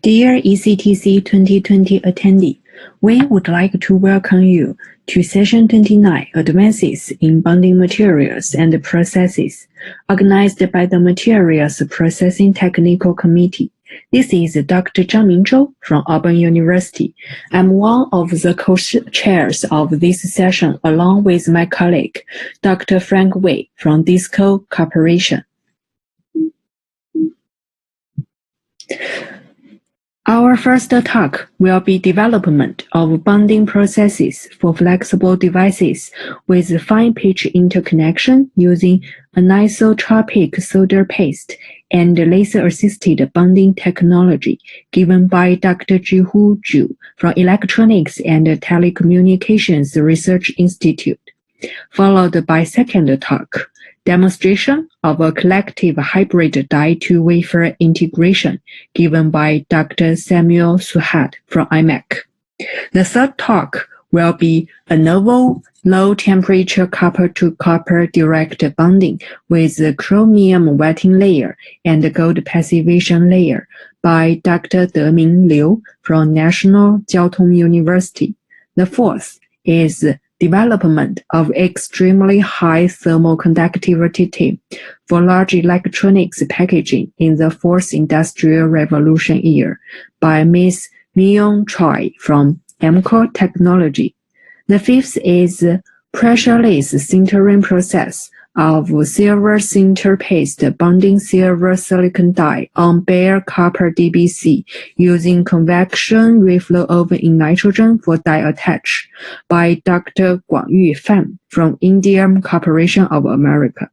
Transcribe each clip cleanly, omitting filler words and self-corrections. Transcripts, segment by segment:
Dear ECTC 2020 attendee, we would like to welcome you to Session 29, Advances in Bonding Materials and Processes, organized by the Materials Processing Technical Committee. This is Dr. Zhang Mingzhou from Auburn University. I'm one of the co-chairs of this session along with my colleague, Dr. Frank Wei from Disco Corporation. Our first talk will be development of bonding processes for flexible devices with fine-pitch interconnection using anisotropic solder paste and laser-assisted bonding technology, given by Dr. Jihu Zhu from Electronics and Telecommunications Research Institute, followed by second talk, demonstration of a collective hybrid die-to-wafer integration given by Dr. Samuel Suhat from IMEC. The third talk will be a novel low-temperature copper-to-copper direct bonding with a chromium wetting layer and gold passivation layer by Dr. Deming Liu from National Jiaotong University. The fourth is development of extremely high thermal conductivity for large electronics packaging in the fourth industrial revolution year by Ms. Mion Choi from Amcor Technology. The fifth is pressureless sintering process of silver sinter paste bonding silver silicon die on bare copper DBC using convection reflow oven in nitrogen for die attach by Dr. Guangyu Fan from Indian Corporation of America.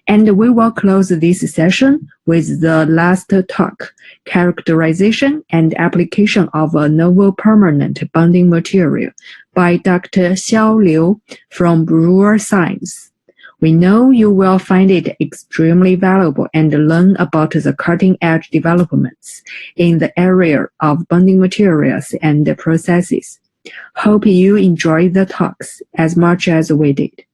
And we will close this session with the last talk, characterization and application of a novel permanent bonding material by Dr. Xiao Liu from Brewer Science. We know you will find it extremely valuable and learn about the cutting-edge developments in the area of bonding materials and processes. Hope you enjoy the talks as much as we did.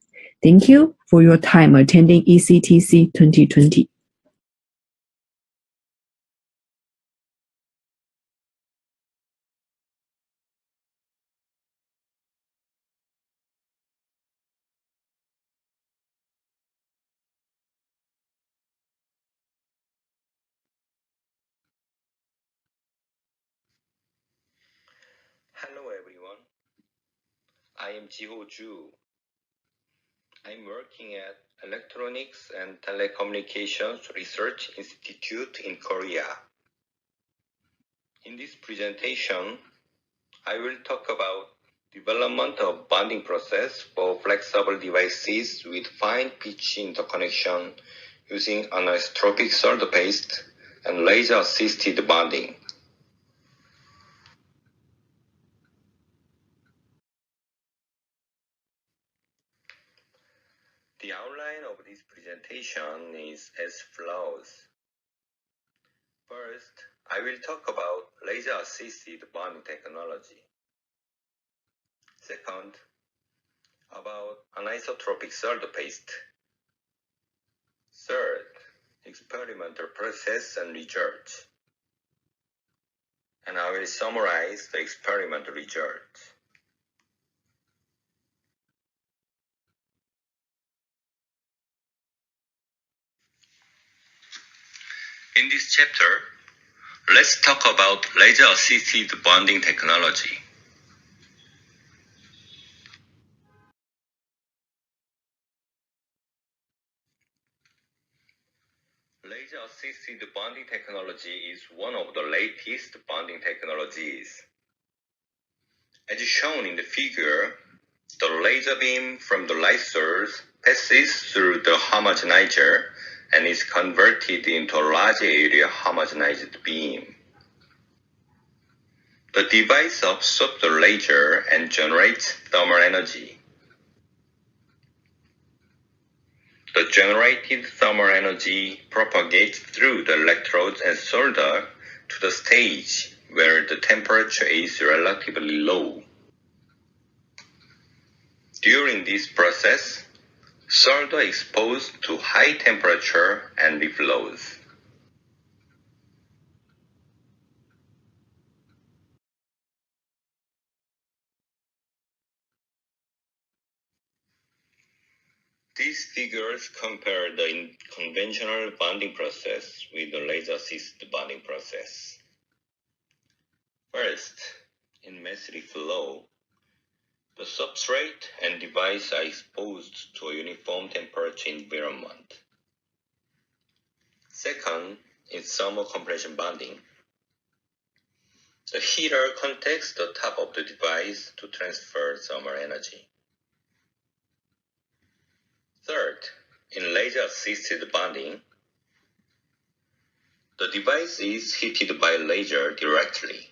Thank you for your time attending ECTC 2020. Hello everyone, I am Jiho Zhu. I'm working at Electronics and Telecommunications Research Institute in Korea. In this presentation, I will talk about development of bonding process for flexible devices with fine pitch interconnection using anisotropic solder paste and laser-assisted bonding. The outline of this presentation is as follows. First, I will talk about laser-assisted bonding technology. Second, about anisotropic solder paste. Third, experimental process and results. And I will summarize the experimental results. In this chapter, let's talk about laser-assisted bonding technology. Laser-assisted bonding technology is one of the latest bonding technologies. As shown in the figure, the laser beam from the light source passes through the homogenizer and is converted into a large area homogenized beam. The device absorbs the laser and generates thermal energy. The generated thermal energy propagates through the electrodes and solder to the stage where the temperature is relatively low. During this process, solder is exposed to high temperature and reflows. figures compare the conventional bonding process with the laser-assisted bonding process. First, in messy flow, the substrate and device are exposed to a uniform temperature environment. Second, in thermal compression bonding, the heater contacts the top of the device to transfer thermal energy. Third, in laser-assisted bonding, the device is heated by laser directly.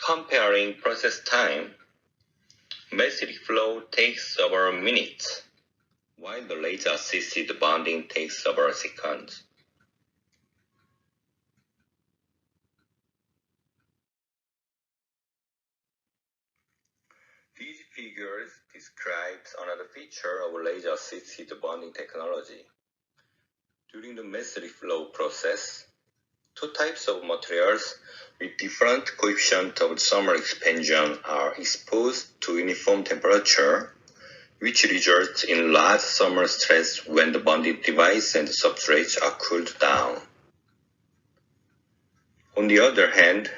Comparing process time, messy flow takes several minutes, while the laser-assisted bonding takes several seconds. These figures describe another feature of laser-assisted bonding technology. During the messy flow process, two types of materials with different coefficient of thermal expansion are exposed to uniform temperature, which results in large thermal stress when the bonded device and substrates are cooled down. On the other hand,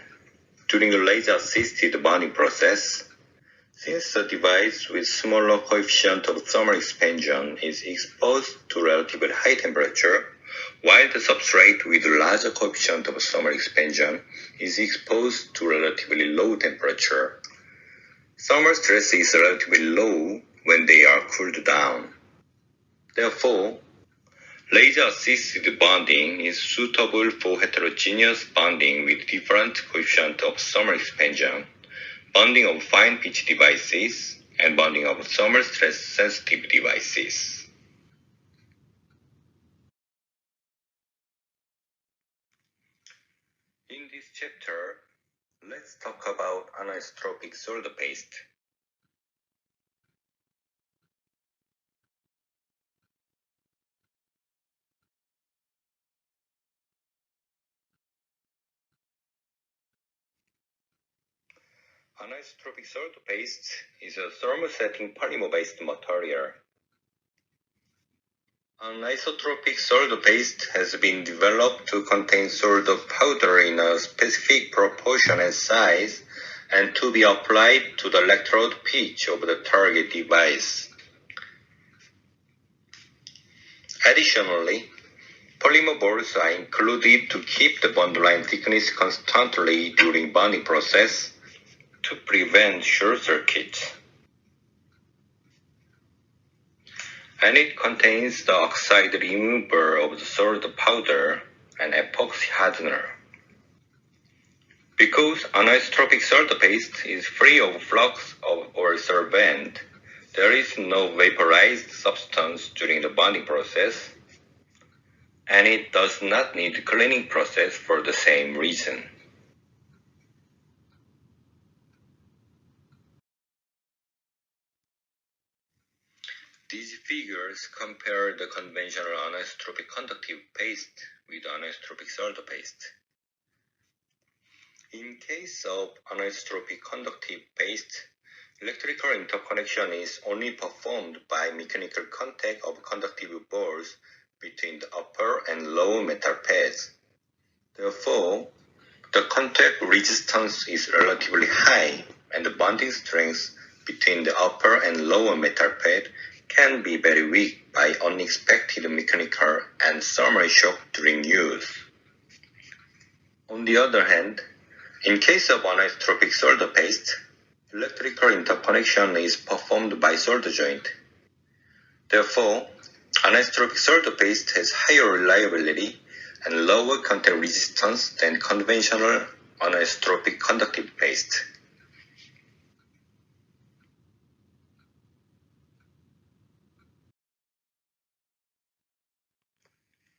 during the laser-assisted bonding process, since the device with smaller coefficient of thermal expansion is exposed to relatively high temperature, while the substrate with larger coefficient of thermal expansion is exposed to relatively low temperature, thermal stress is relatively low when they are cooled down. Therefore, laser-assisted bonding is suitable for heterogeneous bonding with different coefficient of thermal expansion, bonding of fine-pitch devices, and bonding of thermal stress-sensitive devices. In this chapter, let's talk about anisotropic solder paste. Anisotropic solder paste is a thermosetting polymer-based material. Anisotropic solder paste has been developed to contain solder powder in a specific proportion and size and to be applied to the electrode pitch of the target device. Additionally, polymer balls are included to keep the bond line thickness constantly during bonding process to prevent short circuits. And it contains the oxide remover of the solder powder and epoxy hardener. Because anisotropic solder paste is free of flux or solvent, there is no vaporized substance during the bonding process, and it does not need cleaning process for the same reason. These figures compare the conventional anisotropic conductive paste with anisotropic solder paste. In case of anisotropic conductive paste, electrical interconnection is only performed by mechanical contact of conductive balls between the upper and lower metal pads. Therefore, the contact resistance is relatively high, and the bonding strength between the upper and lower metal pad can be very weak by unexpected mechanical and thermal shock during use. On the other hand, in case of anisotropic solder paste, electrical interconnection is performed by solder joint. Therefore, anisotropic solder paste has higher reliability and lower contact resistance than conventional anisotropic conductive paste.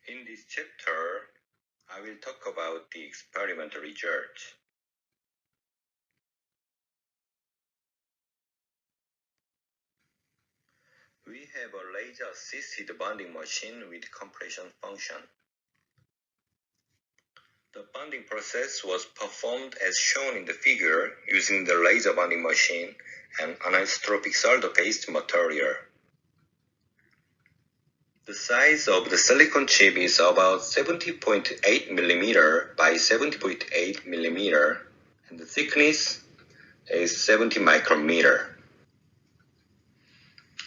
In this chapter, I will talk about the experimental results. We have a laser-assisted bonding machine with compression function. The bonding process was performed as shown in the figure using the laser bonding machine and anisotropic solder-based material. The size of the silicon chip is about 70.8 mm by 70.8 mm, and the thickness is 70 micrometer.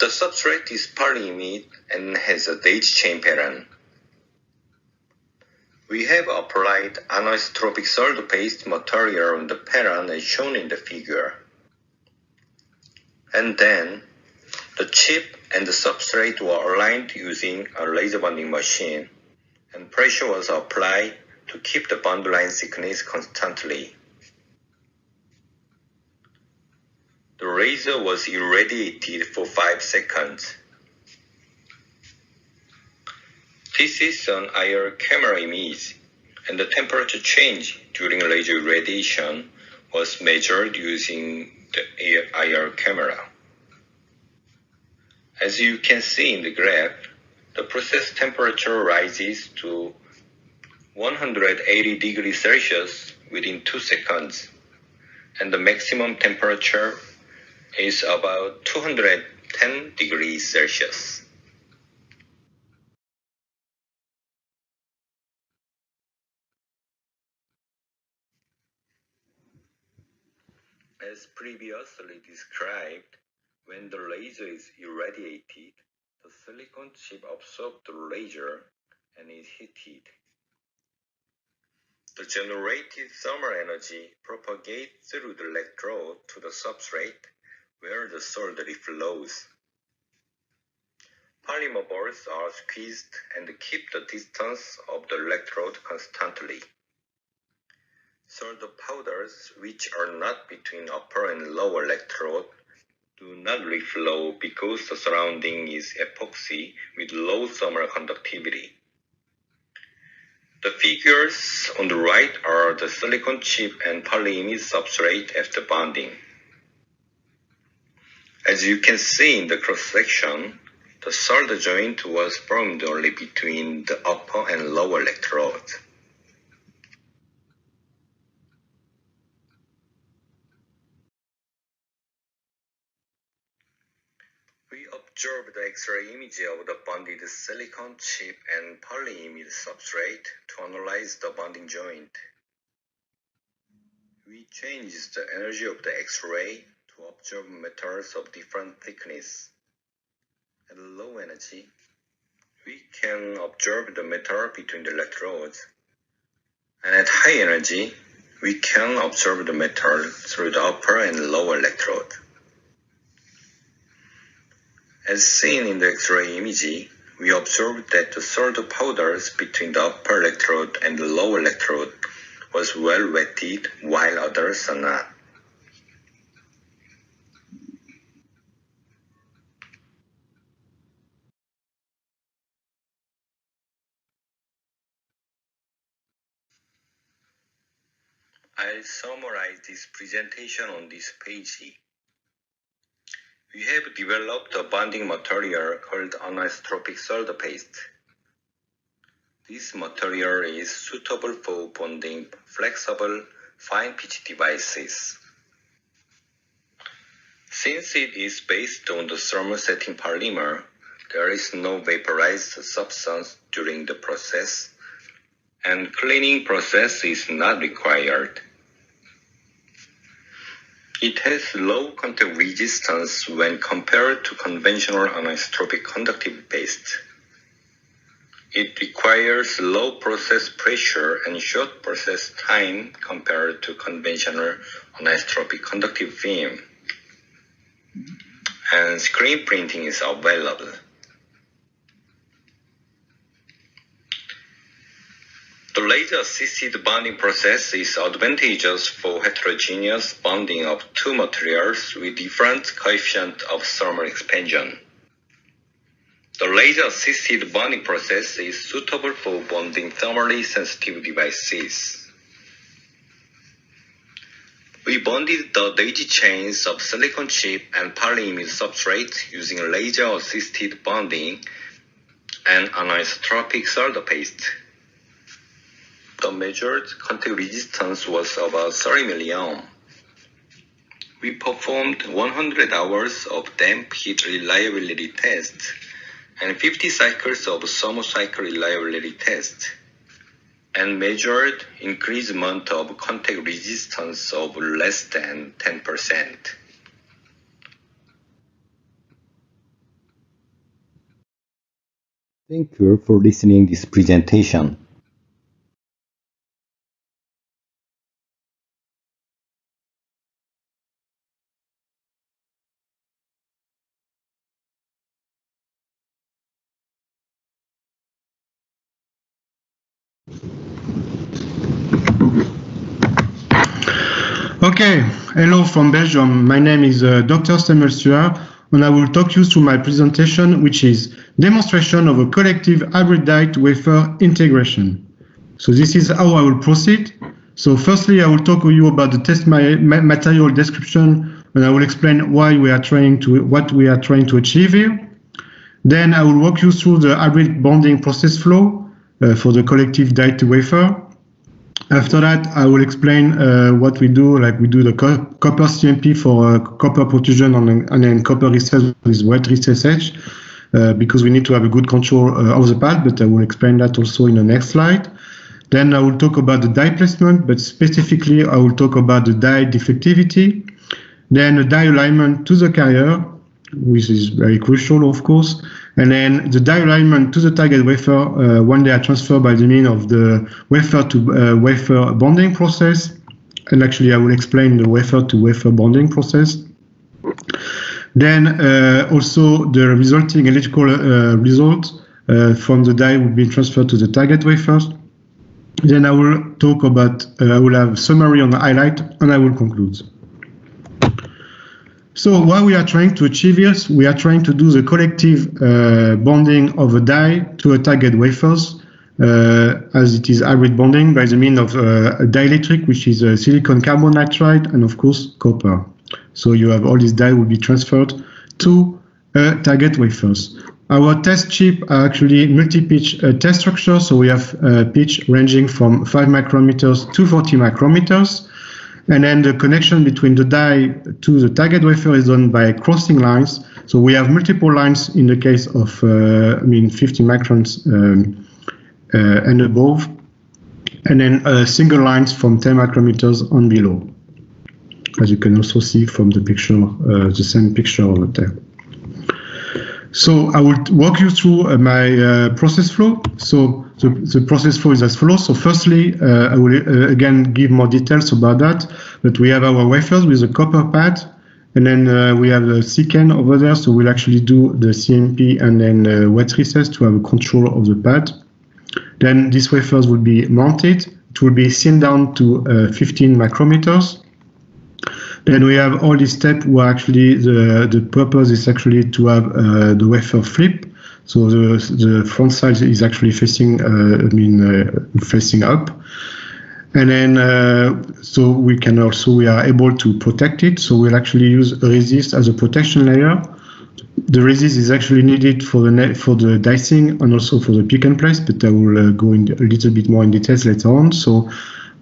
The substrate is polyimide and has a daisy chain pattern. We have applied anisotropic solder-based material on the pattern as shown in the figure. And then, the chip and the substrate were aligned using a laser bonding machine, and pressure was applied to keep the bond line thickness constantly. The laser was irradiated for 5 seconds. This is an IR camera image, and the temperature change during laser irradiation was measured using the IR camera. As you can see in the graph, the process temperature rises to 180 degrees Celsius within 2 seconds, and the maximum temperature is about 210 degrees Celsius. As previously described, when the laser is irradiated, the silicon chip absorbs the laser and is heated. The generated thermal energy propagates through the electrode to the substrate, where the solder reflows. Polymer balls are squeezed and keep the distance of the electrode constantly. Solder powders, which are not between upper and lower electrode, do not reflow because the surrounding is epoxy with low thermal conductivity. The figures on the right are the silicon chip and polyimide substrate after bonding. As you can see in the cross-section, the solder joint was formed only between the upper and lower electrodes. We observed the X-ray image of the bonded silicon chip and polyimide substrate to analyze the bonding joint. We changed the energy of the X-ray to observe metals of different thickness. At low energy, we can observe the metal between the electrodes, and at high energy, we can observe the metal through the upper and lower electrode. As seen in the X-ray image, we observed that the solder powders between the upper electrode and the lower electrode was well wetted, while others are not. I'll summarize this presentation on this page. We have developed a bonding material called anisotropic solder paste. This material is suitable for bonding flexible, fine-pitch devices. Since it is based on the thermosetting polymer, there is no vaporized substance during the process, and cleaning process is not required. It has low contact resistance when compared to conventional anisotropic conductive paste. It requires low process pressure and short process time compared to conventional anisotropic conductive film. And screen printing is available. The laser-assisted bonding process is advantageous for heterogeneous bonding of two materials with different coefficient of thermal expansion. The laser-assisted bonding process is suitable for bonding thermally sensitive devices. We bonded the daisy chains of silicon chip and polyimide substrate using laser-assisted bonding and anisotropic solder paste. the measured contact resistance was about 30 milliohm. We performed 100 hours of damp heat reliability test and 50 cycles of thermocycle reliability test, and measured increasement of contact resistance of less than 10%. Thank you for listening this presentation. Okay, hello from Belgium. My name is Dr. Samuel Suar, and I will talk you through my presentation, which is demonstration of a collective hybrid die-to-wafer integration. So this is how I will proceed. So firstly, I will talk to you about the test material description, and I will explain what we are trying to achieve here. Then I will walk you through the hybrid bonding process flow for the collective die-to-wafer. After that, I will explain what we do, like we do the copper CMP for copper protrusion and then copper recess with wet recess edge, because we need to have a good control of the pad, but I will explain that also in the next slide. Then I will talk about the die placement, but specifically I will talk about the die defectivity, then the die alignment to the carrier, which is very crucial, of course, and then the die alignment to the target wafer when they are transferred by the means of the wafer to wafer bonding process. And actually, I will explain the wafer to wafer bonding process. Then also the resulting electrical result from the die will be transferred to the target wafers. Then I will talk about, I will have a summary on the highlight, and I will conclude. So what we are trying to achieve here, we are trying to do the collective bonding of a die to a target wafers, as it is hybrid bonding by the means of a dielectric, which is a silicon carbon nitride, and of course copper. So you have all these die will be transferred to target wafers. Our test chip are actually multi-pitch test structure, so we have pitch ranging from 5 micrometers to 40 micrometers. And then the connection between the die to the target wafer is done by crossing lines. So we have multiple lines in the case of 50 microns and above, and then single lines from 10 micrometers on below, as you can also see from the picture, the same picture over there. So I will walk you through my process flow. So the process flow is as follows. So firstly, I will again give more details about that. But we have our wafers with a copper pad, and then we have the secant over there. So we'll actually do the CMP and then wet recess to have a control of the pad. Then these wafers will be mounted. It will be thinned down to 15 micrometers. Then we have all these steps where actually the purpose is actually to have the wafer flip. So the front side is actually facing, facing up. And then, so we are able to protect it. So we'll actually use a resist as a protection layer. The resist is actually needed for the dicing and also for the pick and place, but I will go in a little bit more in details later on. So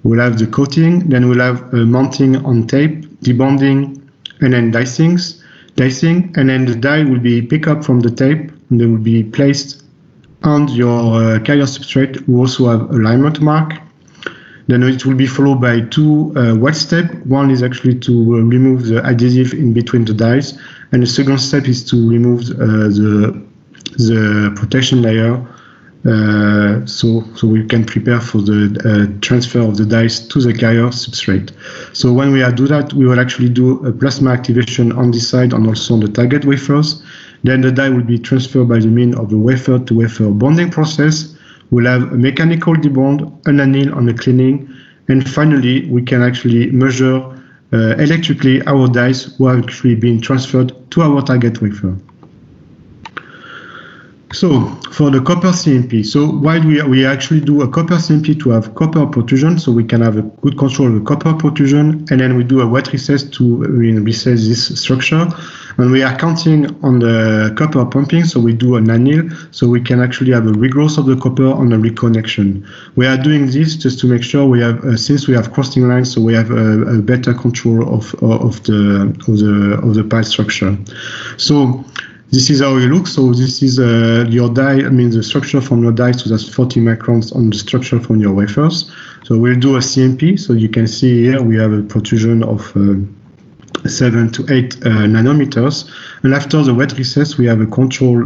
we'll have the coating, then we'll have mounting on tape, debonding, and then dicing, and then the die will be picked up from the tape, and they will be placed on your carrier substrate. We also have alignment mark. Then it will be followed by two wet steps. One is actually to remove the adhesive in between the dies, and the second step is to remove the protection layer, so we can prepare for the transfer of the dies to the carrier substrate. So when we do that, we will actually do a plasma activation on this side and also on the target wafers. Then the die will be transferred by the means of the wafer to wafer bonding process. We'll have a mechanical debond, an anneal on the cleaning, and finally we can actually measure electrically our dies who are actually being transferred to our target wafer. So for the copper CMP, so why do we actually do a copper CMP to have copper protrusion, so we can have a good control of the copper protrusion, and then we do a wet recess to recess this structure. And we are counting on the copper pumping, so we do an anneal, so we can actually have a regrowth of the copper on a reconnection. We are doing this just to make sure we have, since we have crossing lines, so we have a better control of the pile structure. So this is how it looks. So this is your die, the structure from your die, so that's 40 microns on the structure from your wafers. So we'll do a CMP. So you can see here we have a protrusion of 7 to 8 nanometers. And after the wet recess, we have a control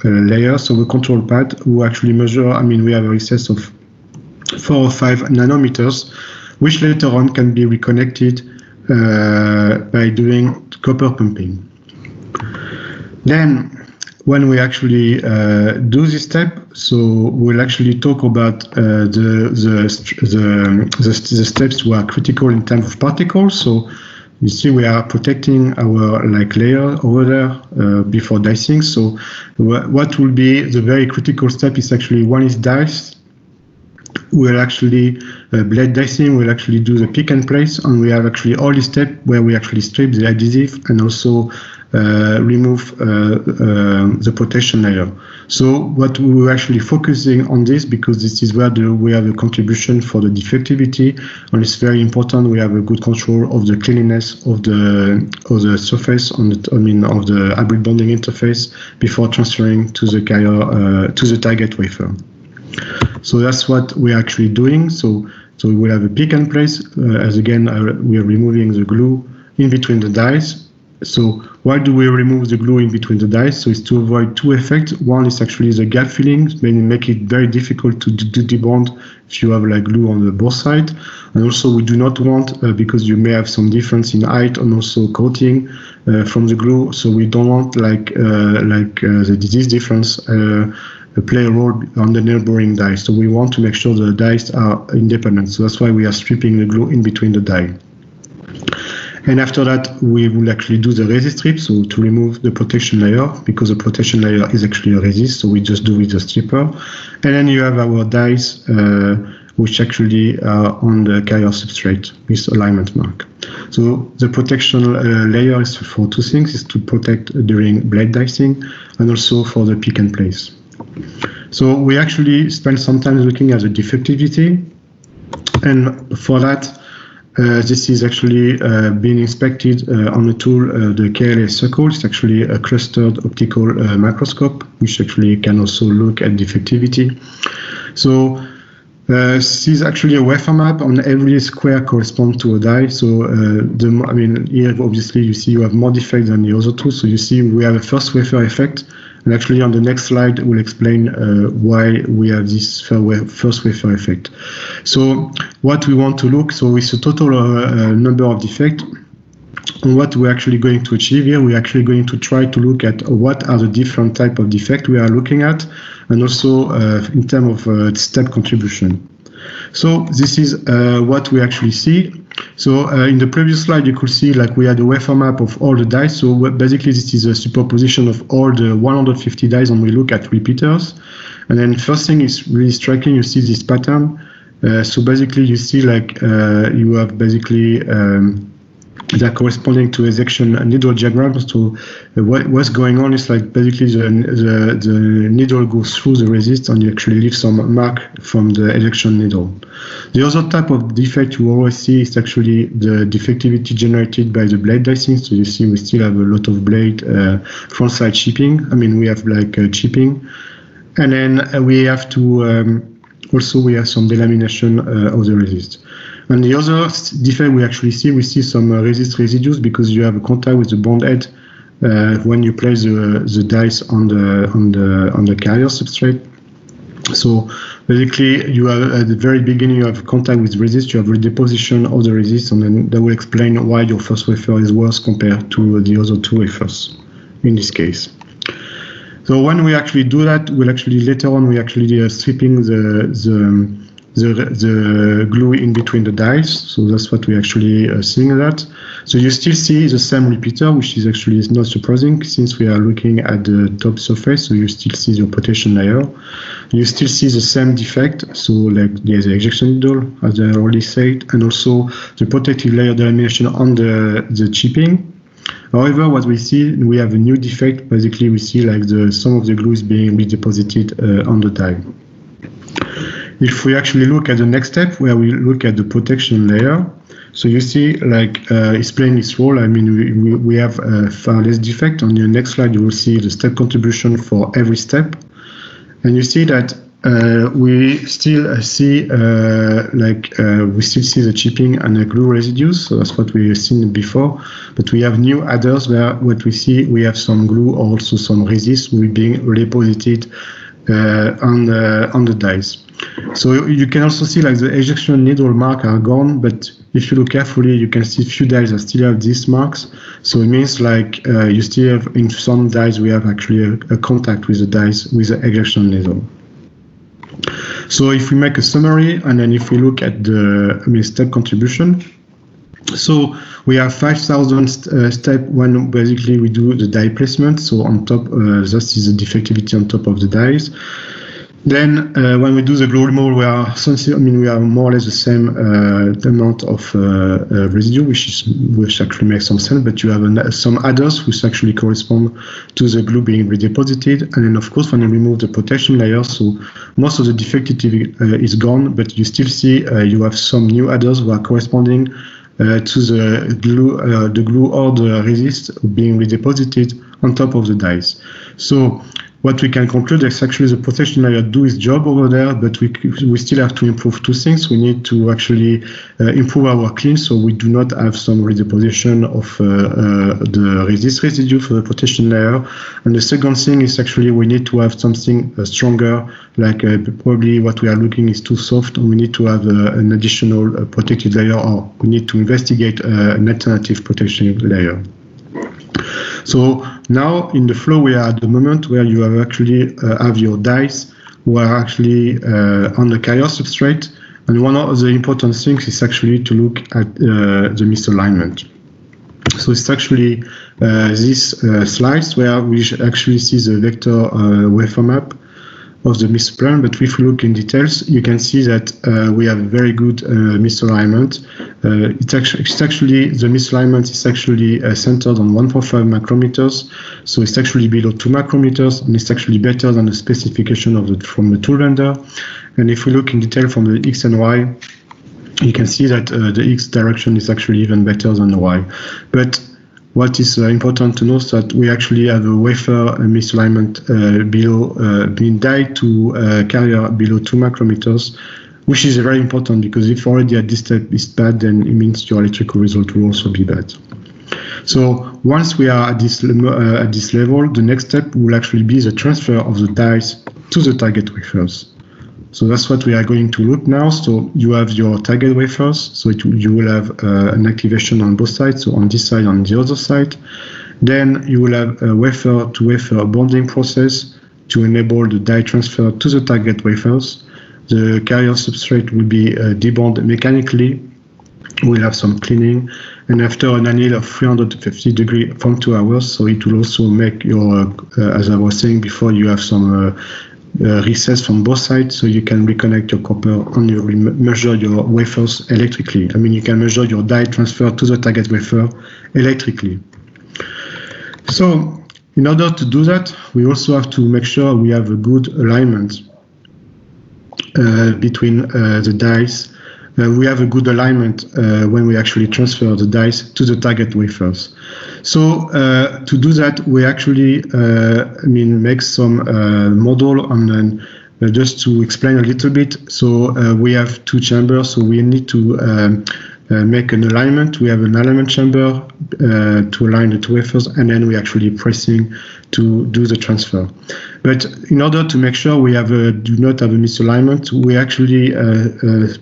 layer, so a control pad who actually measure, we have a recess of 4 or 5 nanometers, which later on can be reconnected by doing copper pumping. Then, when we actually do this step, so we'll actually talk about the steps that are critical in terms of particles. So you see we are protecting our layer over there before dicing. So what will be the very critical step is actually one is dice. We'll actually blade dicing, we'll actually do the pick and place, and we have actually all the steps where we actually strip the adhesive and also remove the protection layer. So what we're actually focusing on this, because this is where we have a contribution for the defectivity, and it's very important we have a good control of the cleanliness of the surface of the hybrid bonding interface before transferring to the carrier to the target wafer. So that's what we're actually doing. So we will have a pick and place. As again, we are removing the glue in between the dies. So why do we remove the glue in between the dies? So it's to avoid two effects. One is actually the gap filling, meaning make it very difficult to debond if you have glue on the both sides. And also we do not want, because you may have some difference in height and also coating from the glue. So we don't want the disease difference play a role on the neighboring dies. So we want to make sure the dies are independent. So that's why we are stripping the glue in between the die. And after that, we will actually do the resist strip, so to remove the protection layer, because the protection layer is actually a resist, so we just do with the stripper. And then you have our dies, which actually are on the carrier substrate with alignment mark. So the protection layer is for two things, is to protect during blade dicing and also for the pick and place. So we actually spend some time looking at the defectivity, and for that, this is actually being inspected on a tool, the KLA Circle. It's actually a clustered optical microscope, which actually can also look at defectivity. So this is actually a wafer map on every square corresponds to a die. So here obviously you see you have more defects than the other two. So you see we have a first wafer effect. And actually on the next slide, we'll explain why we have this first wafer effect. So what we want to look, so it's a total number of defects. And what we're actually going to achieve here, we're actually going to try to look at what are the different type of defects we are looking at, and also in terms of step contribution. So this is what we actually see. So in the previous slide, you could see we had a wafer map of all the dies. So basically, this is a superposition of all the 150 dies, and we look at repeaters. And then first thing is really striking. You see this pattern. So basically, you see you have basically they're corresponding to ejection needle diagrams. So what's going on is basically the needle goes through the resist and you actually leave some mark from the ejection needle. The other type of defect you always see is actually the defectivity generated by the blade dicing. So you see we still have a lot of blade front side chipping. We have chipping. And then we have to also we have some delamination of the resist. And the other defect we see some resist residues because you have a contact with the bond head when you place the dies on the carrier substrate. So basically, you have at the very beginning you have contact with resist, you have redeposition of the resist, and then that will explain why your first wafer is worse compared to the other two wafers in this case. So when we actually do that, we'll actually later on we actually stripping the glue in between the dies. So that's what we actually seeing that. So you still see the same repeater, which is actually not surprising since we are looking at the top surface. So you still see the protection layer. You still see the same defect. So there's the ejection needle, as I already said, and also the protective layer delamination on the chipping. However, what we see, we have a new defect. Basically, we see like some of the glue is being redeposited on the die. If we actually look at the next step, where we look at the protection layer, so you see like it's playing its role. I mean, we have far less defect. On the next slide, you will see the step contribution for every step. And you see that we still see the chipping and the glue residues. So that's what we've seen before. But we have new adders where what we see, we have some glue or also some resist being redeposited on the dies. So you can also see like the ejection needle mark are gone, but if you look carefully, you can see few dies that still have these marks. So it means like you still have in some dies we have actually a contact with the dies with the ejection needle. So if we make a summary and then if we look at the step contribution, so we have 5,000 step when basically we do the die placement. So on top, that is the defectivity on top of the dies. Then when we do the glue removal, we are more or less the same amount of residue, which actually makes some sense. But you have some adders which actually correspond to the glue being redeposited, and then of course when you remove the protection layer, so most of the defectivity is gone, but you still see you have some new adders who are corresponding to the glue or the resist being redeposited on top of the dies. So what we can conclude is actually the protection layer do its job over there, but we still have to improve two things. We need to actually improve our clean, so we do not have some redeposition of the resist residue for the protection layer. And the second thing is actually we need to have something stronger, like probably what we are looking is too soft, and we need to have an additional protected layer, or we need to investigate an alternative protection layer. So now in the flow we are at the moment where you have actually have your dies who are actually on the carrier substrate, and one of the important things is actually to look at the misalignment. So it's actually this slice where we actually see the vector waveform map of the misalignment, but if we look in details, you can see that we have a very good misalignment. It's actually the misalignment is actually centered on 1.5 micrometers, so it's actually below 2 micrometers, and it's actually better than the specification from the tool vendor. And if we look in detail from the X and Y, you can see that the X direction is actually even better than the Y. But what is important to note is that we actually have a wafer misalignment below being died to carrier below 2 micrometers, which is very important because if already at this step is bad, then it means your electrical result will also be bad. So once we are at this level, the next step will actually be the transfer of the dies to the target wafers. So that's what we are going to look now. So you have your target wafers. So you will have an activation on both sides, so on this side and on the other side. Then you will have a wafer-to-wafer bonding process to enable the die transfer to the target wafers. The carrier substrate will be debonded mechanically. We'll have some cleaning, and after an anneal of 350 degrees from 2 hours, so it will also make your, as I was saying before, you have some recess from both sides, so you can reconnect your copper and you measure your wafers electrically. I mean, you can measure your die transfer to the target wafer electrically. So in order to do that, we also have to make sure we have a good alignment between the dies. We have a good alignment when we actually transfer the dies to the target wafers. So to do that, we actually make some model, and then just to explain a little bit. So we have two chambers, so we need to make an alignment. We have an alignment chamber to align the two wafers, and then we actually pressing to do the transfer. But in order to make sure we do not have a misalignment, we actually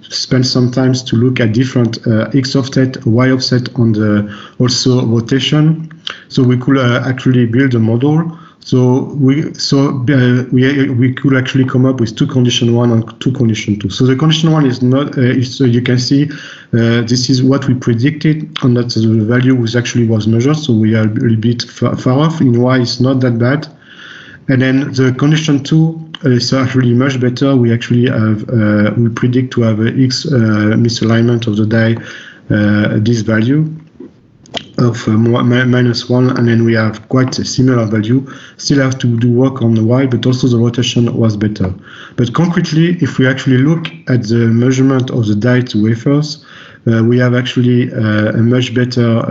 spend some time to look at different X offset, Y offset on the also rotation. So we could actually build a model. So we could actually come up with condition 1 and condition 2. So the condition 1 is not, so you can see this is what we predicted, and that the value was measured. So we are a little bit far off. In Y, it's not that bad. And then the condition 2 is actually much better. We actually have, we predict to have a X misalignment of the die, this value. -1, and then we have quite a similar value. Still have to do work on the Y, but also the rotation was better. But concretely, if we actually look at the measurement of the die to wafers, we have actually a much better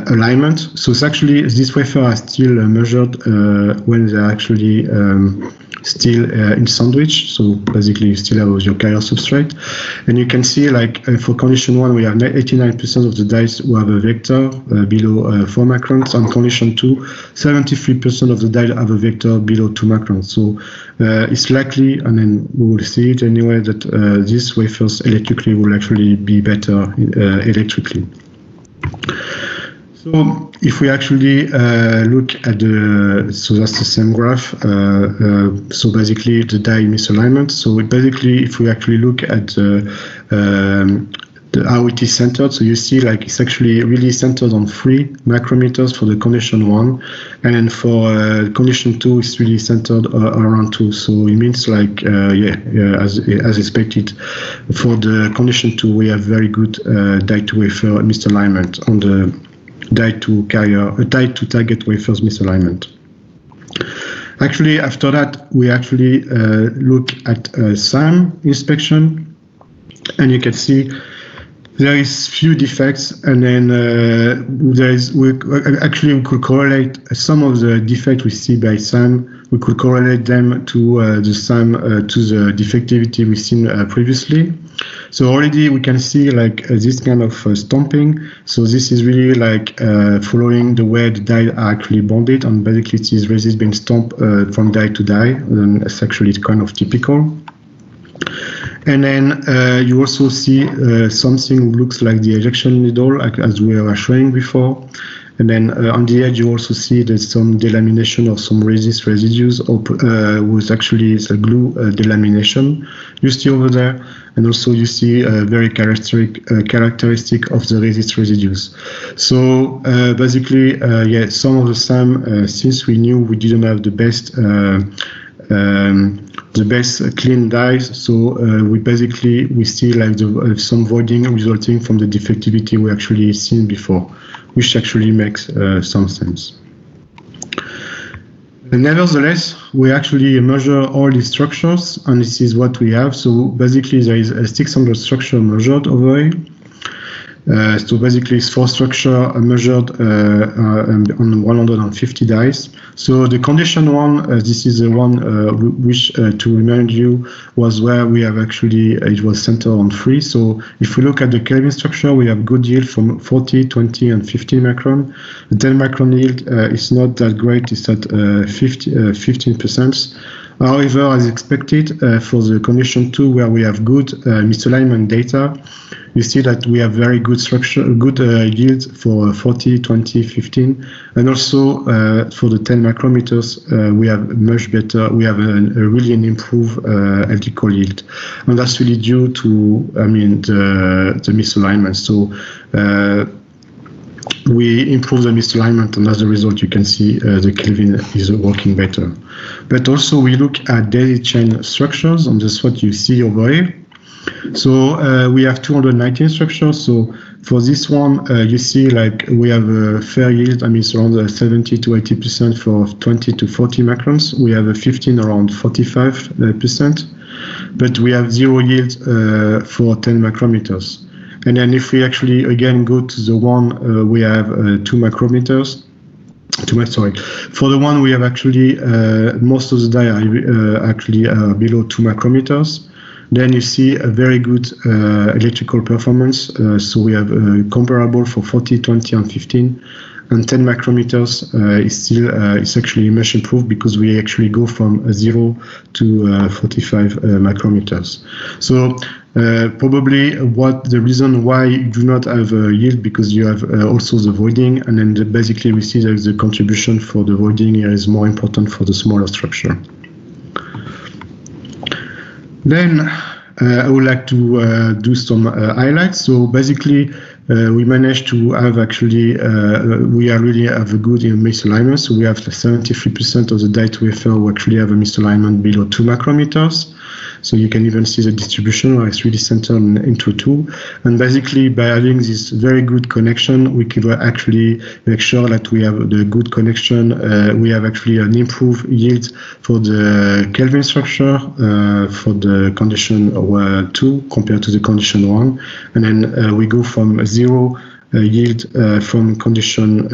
alignment. So it's actually, this wafer are still measured when they're actually still in sandwich. So basically you still have your carrier substrate, and you can see like for condition 1 we have 89% of the dies who have a vector below 4 microns. On condition 2, 73% of the dies have a vector below 2 microns. So it's likely, and then we will see it anyway, that these wafers electrically will actually be better electrically. So if we actually look at so that's the same graph. So basically the die misalignment. So basically, if we actually look at how it is centered, so you see like it's actually really centered on 3 micrometers for the condition 1, and then for condition 2 it's really centered around 2. So it means like as expected, for the condition 2 we have very good die to wafer misalignment on the die to target wafers misalignment. Actually, after that, we actually look at SAM inspection, and you can see there is few defects, and then we could correlate some of the defects we see by SAM. We could correlate them to the SAM to the defectivity we've seen previously. So already we can see like this kind of stomping. So this is really like following the way the die are actually bonded, and basically it is resist being stomped from die to die, and it's actually kind of typical. And then you also see something looks like the ejection needle, like, as we were showing before. And then on the edge, you also see there's some delamination of some resist residues, with actually it's a glue delamination you see over there. And also you see a very characteristic of the resist residues. So basically, yeah, some of the SAM, since we knew we didn't have the best clean dies, so we see like some voiding resulting from the defectivity we actually seen before, which actually makes some sense. Nevertheless, we actually measure all these structures, and this is what we have. So basically there is a 600 structure measured over here. So basically it's 4 structure measured on 150 dies. So the condition 1, this is the one which, to remind you, was where we have actually, it was centered on 3. So if we look at the Kelvin structure, we have good yield from 40, 20, and 50 micron. The 10 micron yield is not that great, it's at 15%. However, as expected, for the condition 2, where we have good misalignment data, you see that we have very good structure, good yield for 40, 20, 15, and also for the 10 micrometers, we have much better. We have really an improved electrical yield, and that's really due to, I mean, the misalignment. So we improve the misalignment, and as a result, you can see the Kelvin is working better. But also we look at daisy chain structures, and that's what you see over here. So we have 219 structures. So for this one, you see like we have a fair yield. I mean, it's around 70 to 80% for 20 to 40 microns. We have a 15 around 45%, but we have zero yield for 10 micrometers. And then if we actually again go to the one we have 2 micrometers. For the one we have actually most of the die are actually below 2 micrometers. Then you see a very good electrical performance. So we have comparable for 40, 20, and 15. And 10 micrometers is still it's actually much improved, because we actually go from 0 to 45 micrometers. So probably the reason why you do not have yield, because you have also the voiding, and then basically we see that the contribution for the voiding here is more important for the smaller structure. Then I would like to do some highlights. So basically, we managed to have actually, we really have a good misalignment. So we have 73% of the die to wafer who actually have a misalignment below 2 micrometers. So you can even see the distribution where it's really centered into two. And basically, by having this very good connection, we can actually make sure that we have the good connection. We have actually an improved yield for the Kelvin structure for the condition 2 compared to the condition 1. And then we go from 0 yield from condition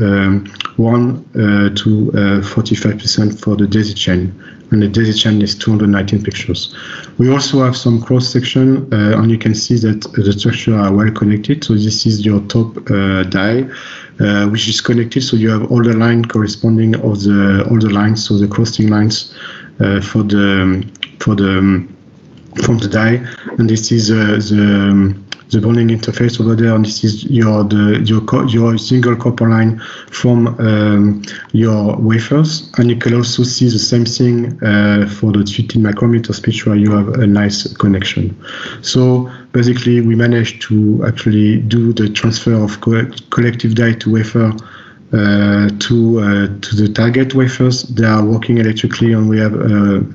1 to 45% for the daisy chain, and the daisy chain is 219 pictures. We also have some cross section, and you can see that the structures are well connected. So this is your top die, which is connected. So you have all the line corresponding of all the lines, so the crossing lines from the die, and this is the bonding interface over there, and this is your single copper line from your wafers. And you can also see the same thing for the 15 micrometer pitch, where you have a nice connection. So basically, we managed to actually do the transfer of collective die to wafer to the target wafers. They are working electrically, and we have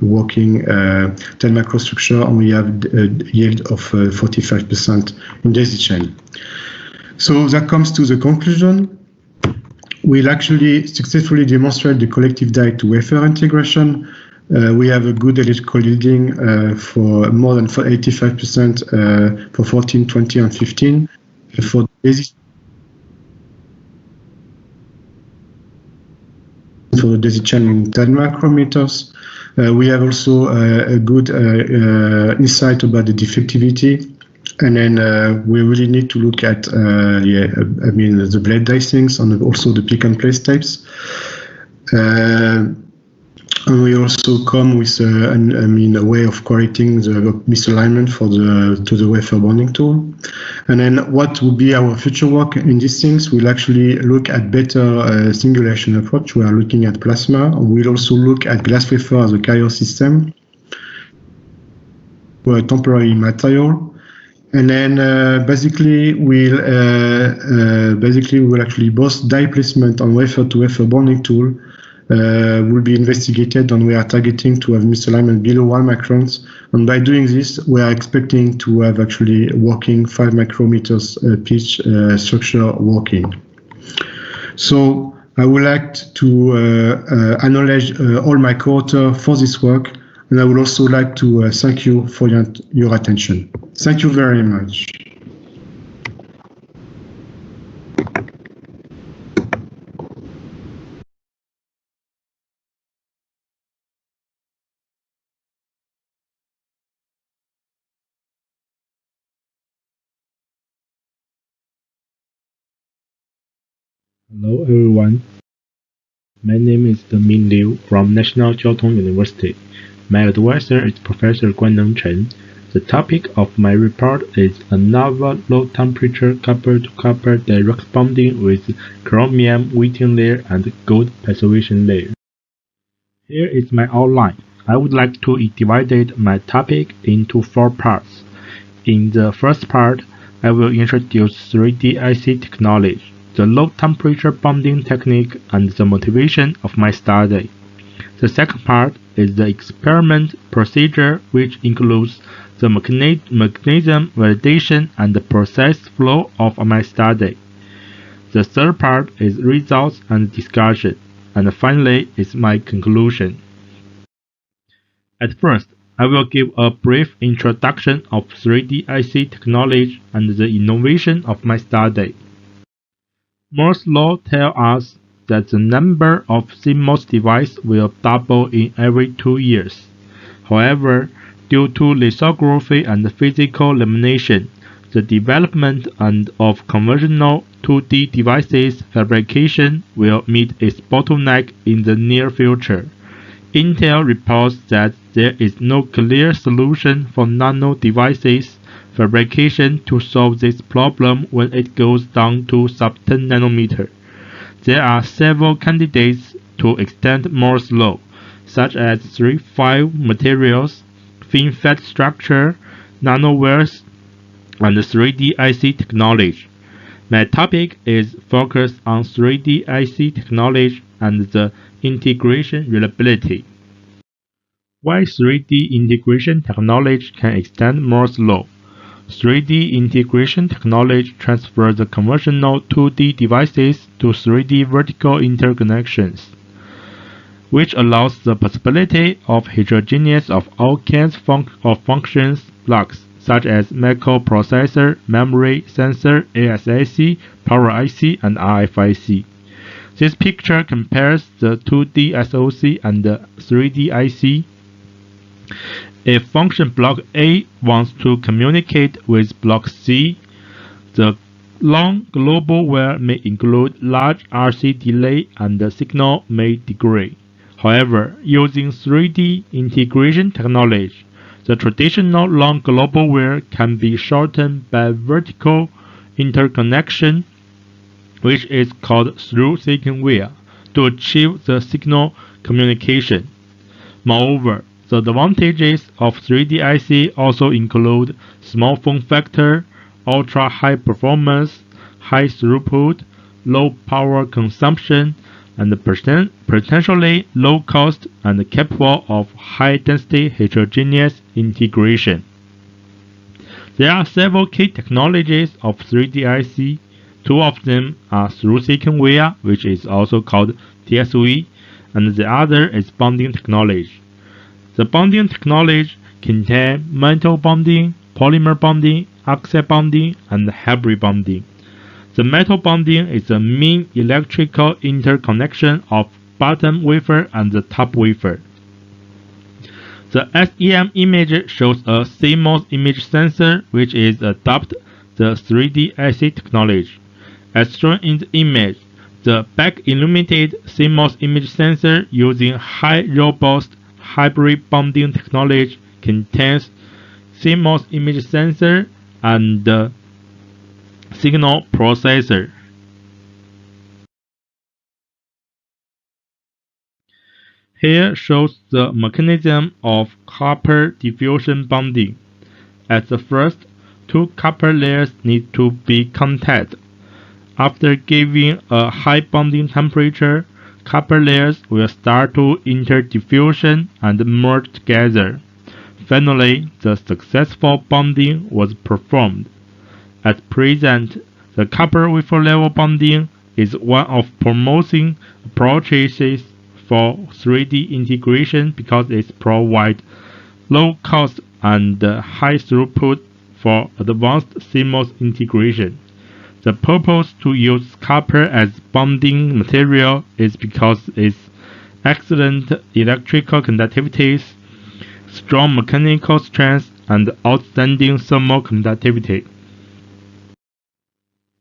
working 10 microstructure, and we have a yield of 45% in daisy chain. So that comes to the conclusion. We'll actually successfully demonstrate the collective die to wafer integration. We have a good electrical yielding for more than 85% for 14, 20, and 15. For daisy for the daisy chain in 10 micrometers. We have also a good insight about the defectivity, and then we really need to look at the blade dicings and also the pick and place types. And we also come with a way of correcting the misalignment to the wafer bonding tool. And then what will be our future work in these things? We'll actually look at better singulation approach. We are looking at plasma. We'll also look at glass wafer as a carrier system for a temporary material. And then basically we'll actually both die placement on wafer to wafer bonding tool will be investigated, and we are targeting to have misalignment below 1 microns. And by doing this, we are expecting to have actually working 5 micrometers pitch structure working. So I would like to acknowledge all my co-authors for this work, and I would also like to thank you for your attention. Thank you very much. Hello everyone, my name is Min Liu from National Chiao Tung University. My advisor is Professor Guanneng Chen. The topic of my report is a novel low-temperature copper-to-copper direct bonding with chromium weighting layer and gold passivation layer. Here is my outline. I would like to divide my topic into 4 parts. In the first part, I will introduce 3D IC technology, the low-temperature bonding technique, and the motivation of my study. The second part is the experiment procedure, which includes the mechanism, validation, and the process flow of my study. The third part is results and discussion, and finally is my conclusion. At first, I will give a brief introduction of 3D IC technology and the innovation of my study. Moore's law tells us that the number of CMOS devices will double in every 2 years. However, due to lithography and physical lamination, the development of conventional 2D devices fabrication will meet its bottleneck in the near future. Intel reports that there is no clear solution for nano devices fabrication to solve this problem when it goes down to sub-10 nanometer. There are several candidates to extend Moore's law, such as 3-5 materials, FinFET structure, nanowires, and 3D IC technology. My topic is focused on 3D IC technology and the integration reliability. Why 3D integration technology can extend Moore's law. 3D integration technology transfers the conventional 2D devices to 3D vertical interconnections, which allows the possibility of heterogeneous of all kinds of functions blocks, such as microprocessor, memory, sensor, ASIC, power IC, and RFIC. This picture compares the 2D SoC and the 3D IC. If function block A wants to communicate with block C, the long global wire may include large RC delay and the signal may degrade. However, using 3D integration technology, the traditional long global wire can be shortened by vertical interconnection, which is called through-silicon via, to achieve the signal communication. Moreover, the advantages of 3D IC also include small form factor, ultra-high performance, high throughput, low power consumption, and potentially low cost and capable of high-density heterogeneous integration. There are several key technologies of 3D IC. Two of them are through-silicon via, which is also called TSV, and the other is bonding technology. The bonding technology contains metal bonding, polymer bonding, oxide bonding, and hybrid bonding. The metal bonding is the mean electrical interconnection of bottom wafer and the top wafer. The SEM image shows a CMOS image sensor which is adopts the 3D IC technology. As shown in the image, the back-illuminated CMOS image sensor using high robust hybrid bonding technology contains CMOS image sensor and signal processor. Here shows the mechanism of copper diffusion bonding. At the first, two copper layers need to be contacted. After giving a high bonding temperature, copper layers will start to interdiffusion and merge together. Finally, the successful bonding was performed. At present, the copper wafer level bonding is one of promising approaches for 3D integration because it provides low cost and high throughput for advanced CMOS integration. The purpose to use copper as bonding material is because its excellent electrical conductivity, strong mechanical strength, and outstanding thermal conductivity.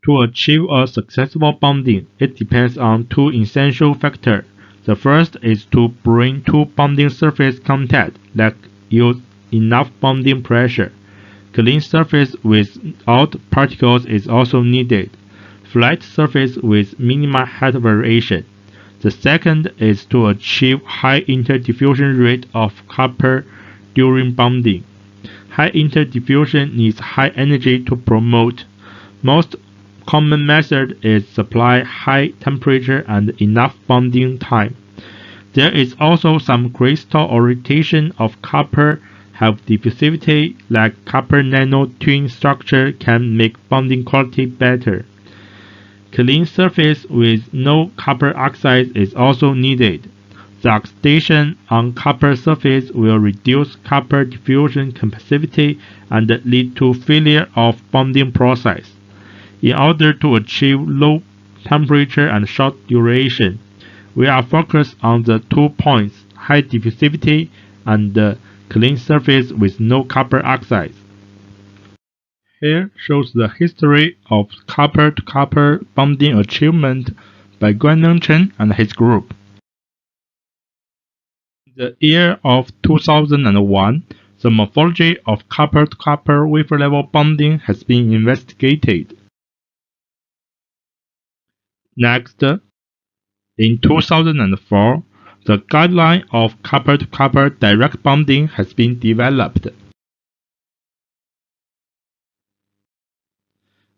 To achieve a successful bonding, it depends on two essential factors. The first is to bring two bonding surface contact that use enough bonding pressure. Clean surface without particles is also needed. Flat surface with minimal height variation. The second is to achieve high interdiffusion rate of copper during bonding. High interdiffusion needs high energy to promote. Most common method is supply high temperature and enough bonding time. There is also some crystal orientation of copper have diffusivity like copper nano-twin structure can make bonding quality better. Clean surface with no copper oxide is also needed. The oxidation on copper surface will reduce copper diffusion capacity and lead to failure of bonding process. In order to achieve low temperature and short duration, we are focused on the 2 points, high diffusivity and clean surface with no copper oxides. Here shows the history of copper-to-copper bonding achievement by Guaneng Chen and his group. In the year of 2001, the morphology of copper-to-copper wafer-level bonding has been investigated. Next, in 2004, the guideline of copper-to-copper direct bonding has been developed.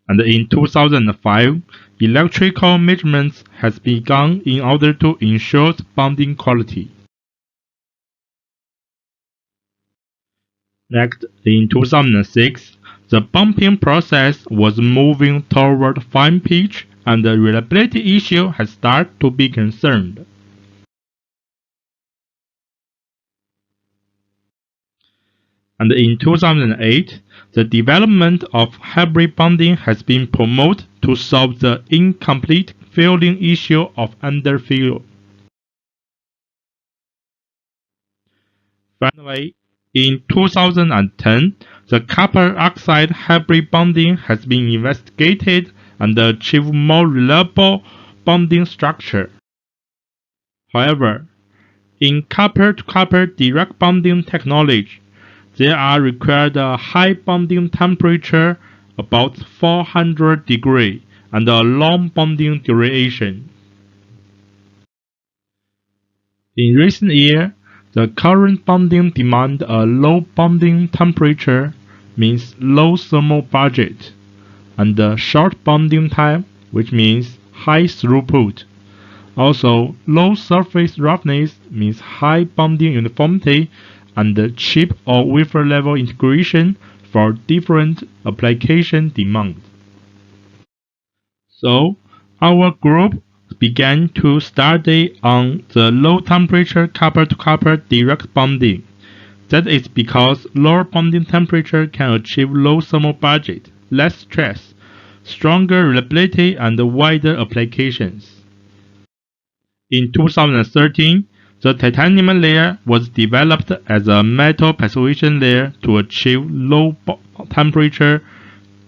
And in 2005, electrical measurements has begun in order to ensure bonding quality. Next, in 2006, the bumping process was moving toward fine pitch and the reliability issue has started to be concerned. And in 2008, the development of hybrid bonding has been promoted to solve the incomplete filling issue of underfill. Finally, in 2010, the copper oxide hybrid bonding has been investigated and achieved more reliable bonding structure. However, in copper-to-copper direct bonding technology, there are required a high bonding temperature, about 400 degrees, and a long bonding duration. In recent years, the current bonding demand a low bonding temperature, means low thermal budget, and a short bonding time, which means high throughput. Also, low surface roughness means high bonding uniformity and chip or wafer level integration for different application demands. So, our group began to study on the low temperature copper-to-copper direct bonding. That is because lower bonding temperature can achieve low thermal budget, less stress, stronger reliability, and wider applications. In 2013, the titanium layer was developed as a metal persuasion layer to achieve low temperature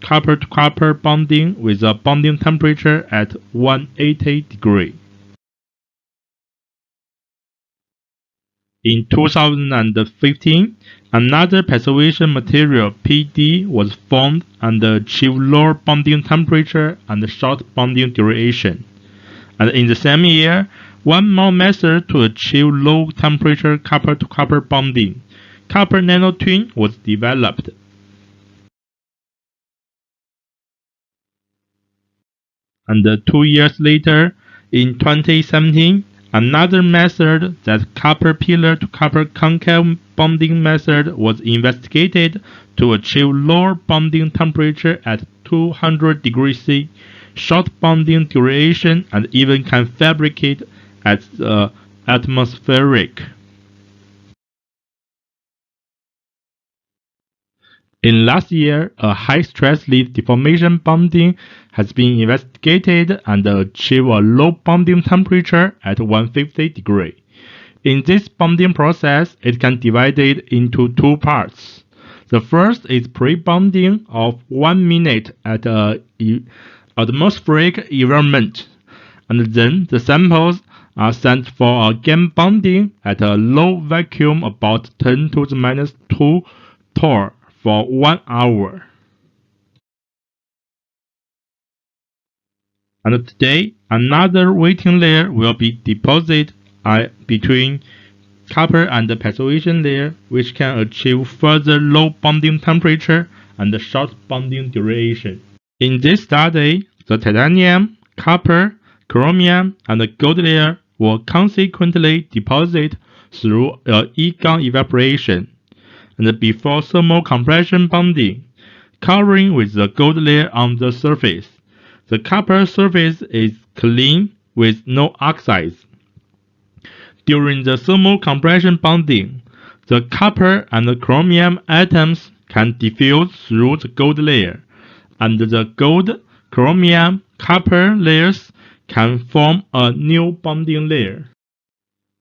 copper-to-copper bonding with a bonding temperature at 180 degrees. In 2015, another persuasion material PD was formed and achieved lower bonding temperature and short bonding duration. And in the same year, one more method to achieve low temperature copper-to-copper bonding, copper nanotwin, was developed. And 2 years later, in 2017, another method, that copper pillar-to-copper concave bonding method, was investigated to achieve lower bonding temperature at 200 degrees C, short bonding duration, and even can fabricate at the atmospheric. In last year, a high-stress lead deformation bonding has been investigated and achieved a low bonding temperature at 150 degrees. In this bonding process, it can be divided into two parts. The first is pre-bonding of 1 minute at an atmospheric environment, and then the samples are sent for again bonding at a low vacuum about 10 to the minus 2 torr for 1 hour. And today, another waiting layer will be deposited between copper and the persuasion layer, which can achieve further low bonding temperature and short bonding duration. In this study, the titanium, copper, chromium, and the gold layer were consequently deposited through E-gun evaporation, and before thermal compression bonding, covering with the gold layer on the surface. The copper surface is clean with no oxides. During the thermal compression bonding, the copper and the chromium atoms can diffuse through the gold layer, and the gold, chromium, copper layers can form a new bonding layer.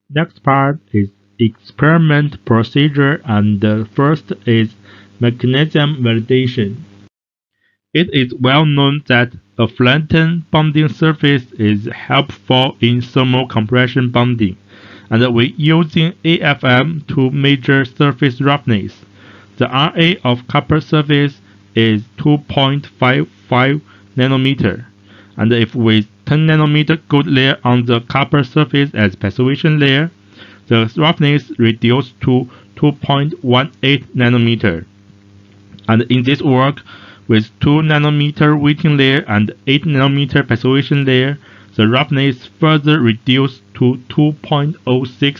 Next part is experiment procedure, and the first is mechanism validation. It is well known that a flattened bonding surface is helpful in thermal compression bonding, and we're using AFM to measure surface roughness. The RA of copper surface is 2.55 nanometer, and if with 10 nanometer gold layer on the copper surface as persuasion layer, the roughness reduced to 2.18 nanometer. And in this work, with 2 nanometer weighting layer and 8 nanometer persuasion layer, the roughness further reduced to 2.06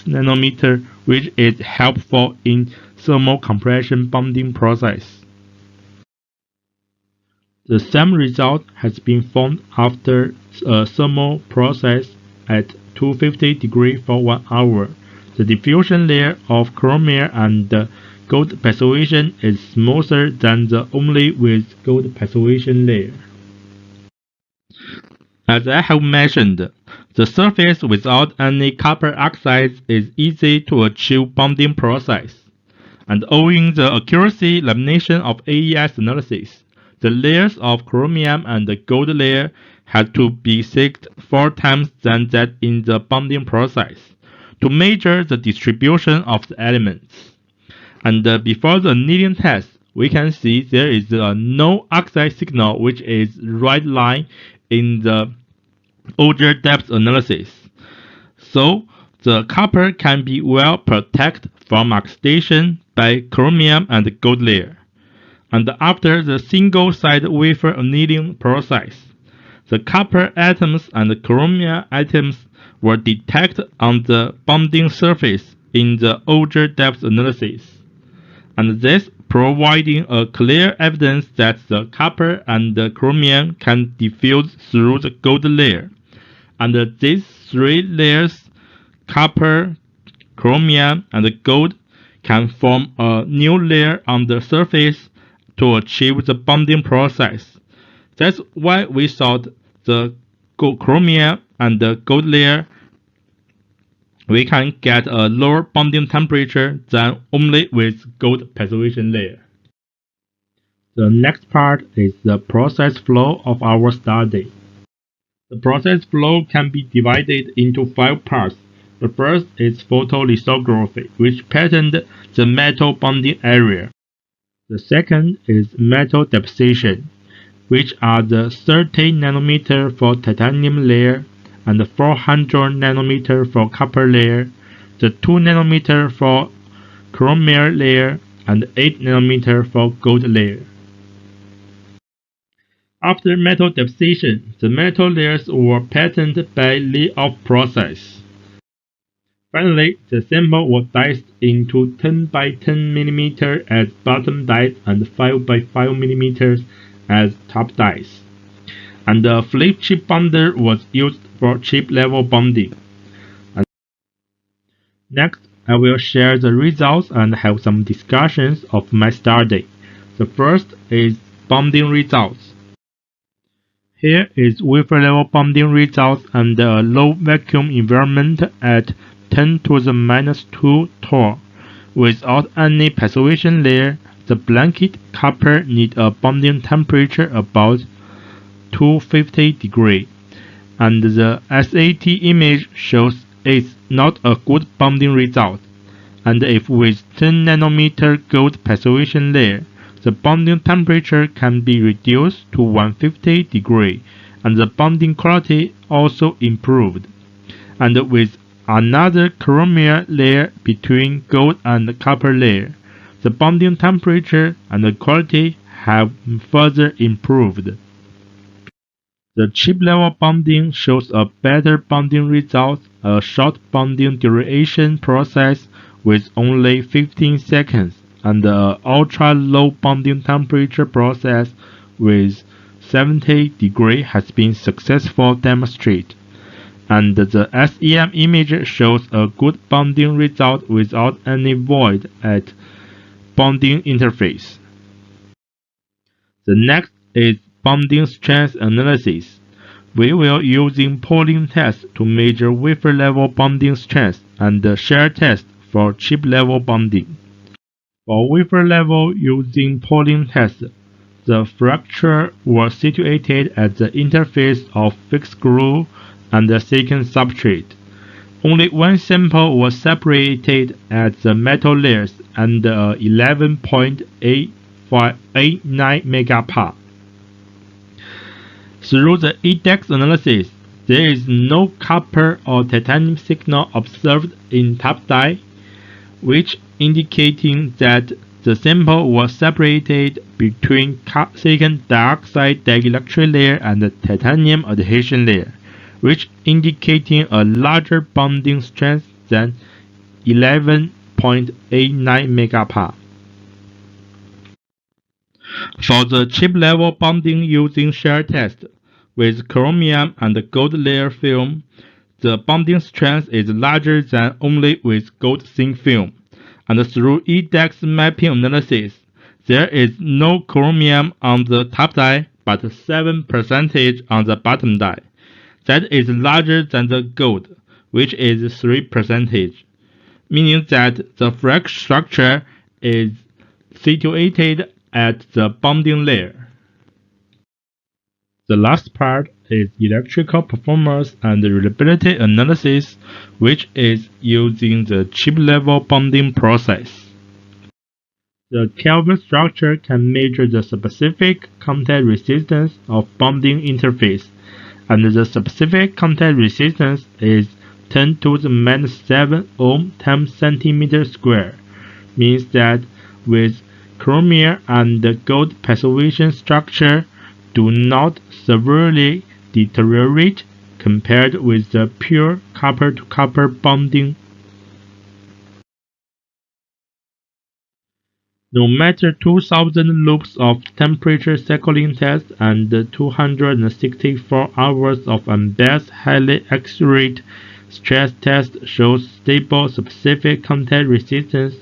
nanometer, which is helpful in thermal compression bonding process. The same result has been found after a thermal process at 250 degrees for 1 hour. The diffusion layer of chromium and gold passivation is smoother than the only with gold passivation layer. As I have mentioned, the surface without any copper oxides is easy to achieve bonding process, and owing the accuracy limitation of AES analysis, the layers of chromium and the gold layer had to be thicked 4 times than that in the bonding process to measure the distribution of the elements. And before the annealing test, we can see there is no oxide signal, which is right line in the order depth analysis. So the copper can be well protected from oxidation by chromium and gold layer. And after the single-side wafer annealing process, the copper atoms and the chromium atoms were detected on the bonding surface in the order depth analysis, and this providing a clear evidence that the copper and the chromium can diffuse through the gold layer, and these 3 layers, copper, chromium, and gold, can form a new layer on the surface to achieve the bonding process. That's why we thought the chromium and the gold layer we can get a lower bonding temperature than only with gold passivation layer. The next part is the process flow of our study. The process flow can be divided into 5 parts. The first is photolithography, which patterned the metal bonding area. The second is metal deposition, which are the 30 nanometer for titanium layer and 400 nanometer for copper layer, the 2 nanometer for chromium layer, and 8 nanometer for gold layer. After metal deposition, the metal layers were patterned by layoff process. Finally, the sample was diced into 10 by 10 mm as bottom dice and 5 by 5 mm as top dice. And a flip chip bonder was used for chip level bonding. And next, I will share the results and have some discussions of my study. The first is bonding results. Here is wafer level bonding results under a low vacuum environment at 10 to the minus 2 torr. Without any passivation layer, the blanket copper needs a bonding temperature about 250 degrees, and the SAT image shows it's not a good bonding result. And if with 10 nanometer gold passivation layer, the bonding temperature can be reduced to 150 degrees, and the bonding quality also improved. And with another chromium layer between gold and copper layer, the bonding temperature and the quality have further improved. The chip level bonding shows a better bonding result, a short bonding duration process with only 15 seconds, and an ultra-low bonding temperature process with 70 degrees has been successfully demonstrated. And the SEM image shows a good bonding result without any void at bonding interface. The next is bonding strength analysis. We will using pooling test to measure wafer level bonding strength and shear test for chip level bonding. For wafer level using pooling test, the fracture was situated at the interface of fixed glue and the silicon substrate. Only one sample was separated at the metal layers and 11.89 megapar. Through the index analysis, there is no copper or titanium signal observed in top die, which indicating that the sample was separated between silicon dioxide dielectric layer and the titanium adhesion layer, which indicating a larger bonding strength than 11.89 0.89 megapar. For the chip-level bonding using shear test with chromium and gold layer film, the bonding strength is larger than only with gold thin film, and through index mapping analysis, there is no chromium on the top die but 7% on the bottom die. That is larger than the gold, which is 3%, meaning that the frag structure is situated at the bonding layer. The last part is electrical performance and reliability analysis, which is using the chip-level bonding process. The Kelvin structure can measure the specific contact resistance of bonding interface, and the specific contact resistance is 10 to the minus 7 ohm times centimeter square, means that with chromium and gold passivation structure do not severely deteriorate compared with the pure copper-to-copper bonding. No matter 2,000 loops of temperature cycling test and 264 hours of unbiased, highly accurate stress test shows stable specific contact resistance,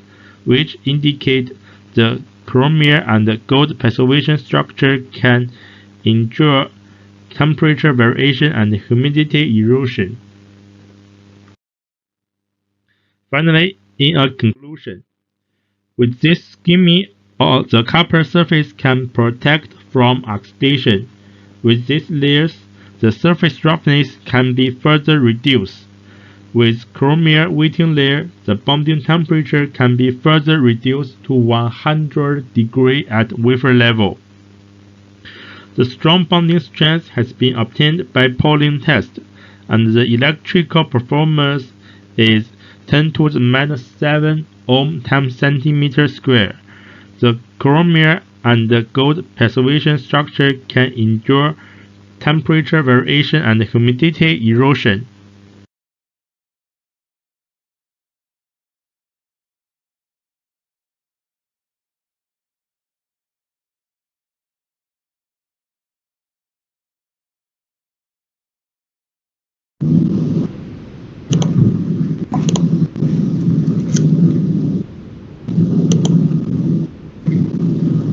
which indicate the chromium and gold passivation structure can endure temperature variation and humidity erosion. Finally, in a conclusion, with this scheme, the copper surface can protect from oxidation. With these layers, the surface roughness can be further reduced. With chromium weighting layer, the bonding temperature can be further reduced to 100 degrees at wafer level. The strong bonding strength has been obtained by Pauling test, and the electrical performance is 10 to the minus 7 ohm times centimeter square. The chromium and the gold passivation structure can endure temperature variation and humidity erosion.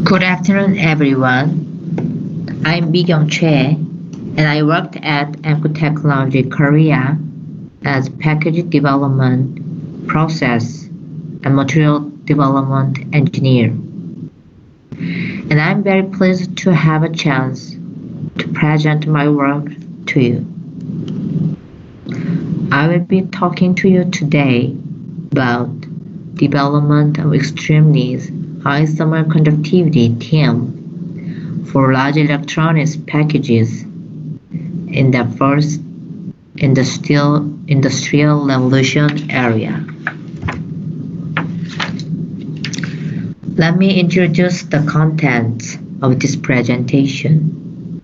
Good afternoon, everyone. I'm Bi-kyung Choi, and I worked at Amco Technology Korea as package development, process, and material development engineer. And I'm very pleased to have a chance to present my work to you. I will be talking to you today about development of extremely high thermal conductivity TIM for large electronics packages in the first industrial revolution area. Let me introduce the contents of this presentation.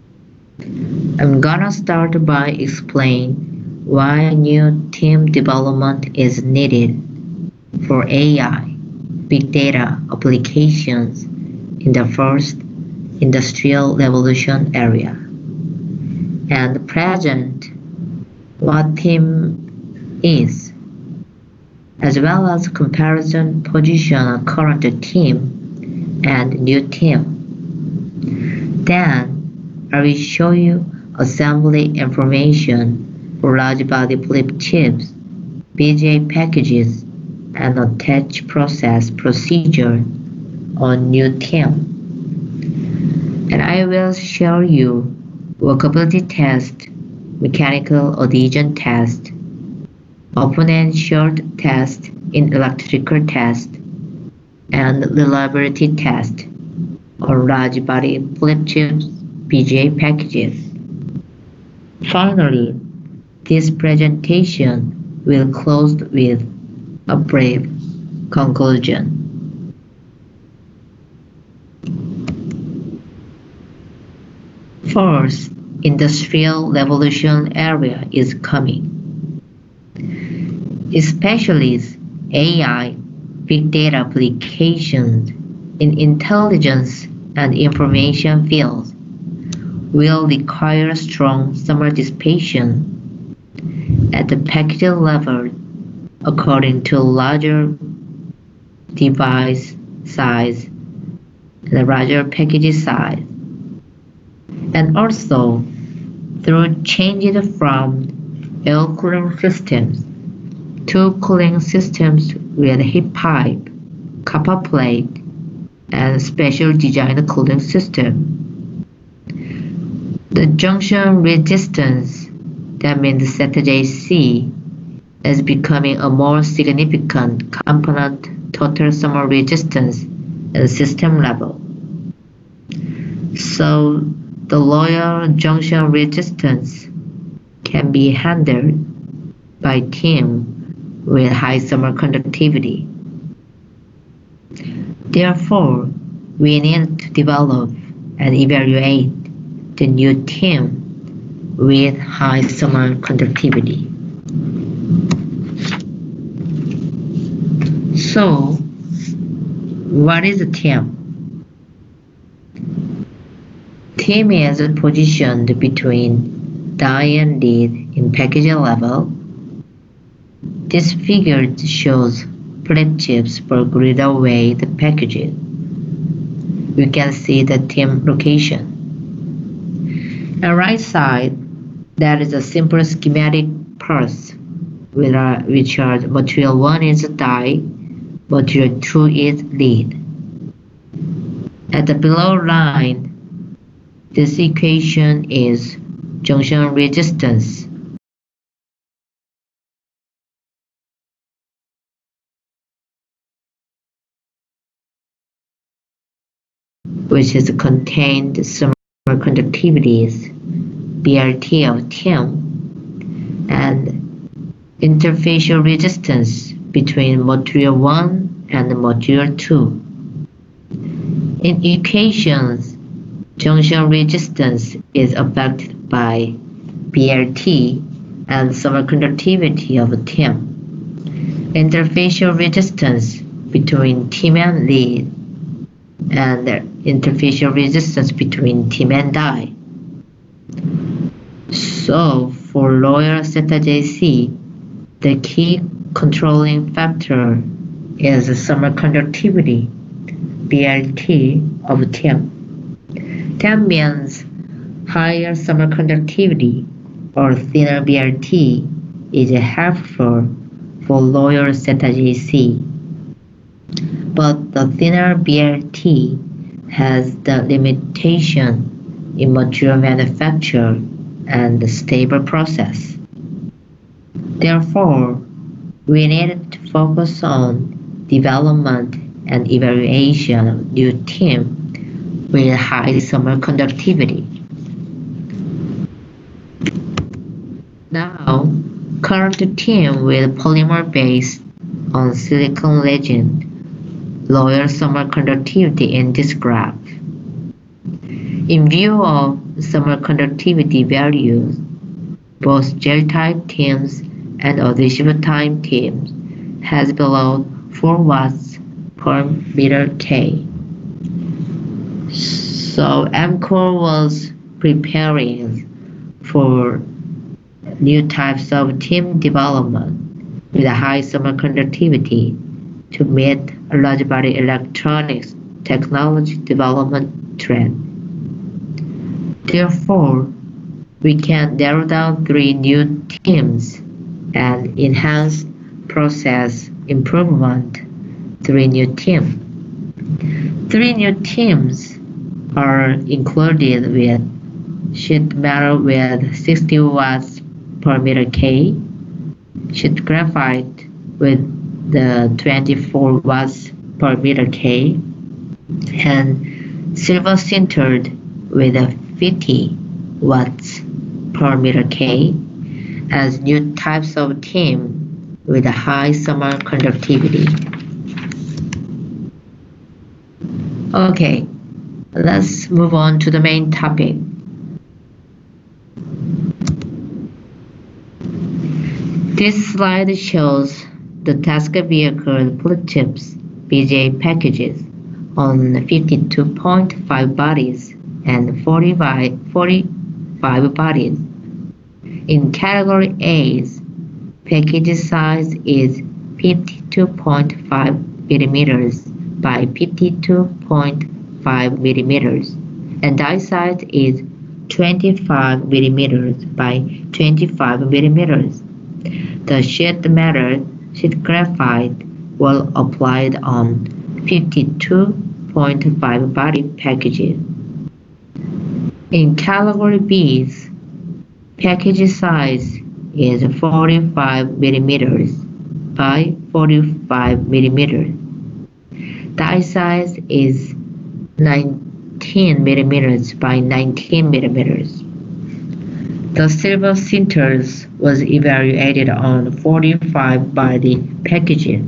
I'm gonna start by explaining why new TIM development is needed for AI, big data applications in the first industrial revolution area, and present what TIM is, as well as comparison position of current TIM and new TIM. Then I will show you assembly information for large body flip chips, BGA packages, and attach process procedure on new TIM. And I will show you workability test, mechanical adhesion test, open and short test in electrical test, and reliability test on large body flip chips BGA packages. Finally, this presentation will close with a brief conclusion. First, industrial revolution area is coming. Especially AI, big data applications in intelligence and information fields will require strong thermal dissipation at the package level according to larger device size and larger package size, and also through changes from air cooling systems to cooling systems with heat pipe, copper plate, and special designed cooling system. The junction resistance, that means ZJC, is becoming a more significant component total thermal resistance at system level. So the lower junction resistance can be handled by teams with high thermal conductivity. Therefore, we need to develop and evaluate the new team with high thermal conductivity. So, what is a team? Team is positioned between die and lead in package level. This figure shows flip chips for grid away the packages. We can see the team location. On the right side, there is a simple schematic parts which are material 1 is die, material 2 is lead. At the below line, this equation is junction resistance. Which is contained thermal conductivities, BRT of TIM, and interfacial resistance between material 1 and material 2. In equations, junction resistance is affected by BRT and thermal conductivity of TIM. Interfacial resistance between TIM and lead, and interfacial resistance between TIM and die. So for lower ZJC, the key controlling factor is the thermal conductivity, BRT of TIM. That means higher thermal conductivity or thinner BRT is helpful for lower ZJC. But the thinner BRT has the limitation in material manufacture and the stable process. Therefore, we need to focus on development and evaluation of new TIM with high thermal conductivity. Now, current TIM with polymer based on silicon legend lower thermal conductivity in this graph. In view of thermal conductivity values, both gel-type TIMs and adhesive type TIMs has below 4 watts per meter K. So EMCOR was preparing for new types of TIM development with a high thermal conductivity to meet a large body electronics technology development trend. Therefore, we can narrow down 3 new TIMs and enhance process improvement 3 new TIM. 3 new TIMs are included with sheet metal with 60 watts per meter K, sheet graphite with the 24 watts per meter K, and silver sintered with a 50 watts per meter K as new types of TIM with a high thermal conductivity. Okay, let's move on to the main topic. This slide shows the task vehicle prototypes BJ packages on 52.5 bodies and 45 bodies. In category A's, package size is 52.5 millimeters by 52.5 millimeters, and die size is 25 millimeters by 25 millimeters. The sheet metal sheet graphite was applied on 52.5 body packages. In category B's, package size is 45 millimeters by 45 millimeters. Die size is 19 millimeters by 19 millimeters. The silver sinters was evaluated on 45 body packages.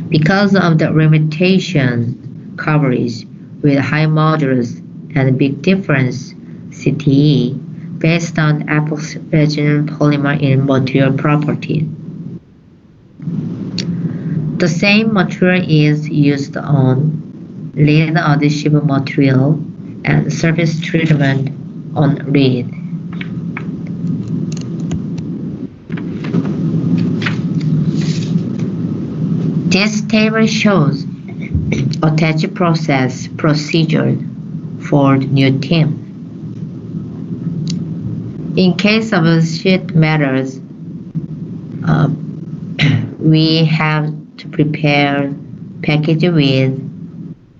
Because of the limitation coverage with high modulus and big difference CTE based on approximation polymer in material properties. The same material is used on lead adhesive material and surface treatment on lead. This table shows attach process procedure for the new team. In case of sheet metals, we have to prepare package with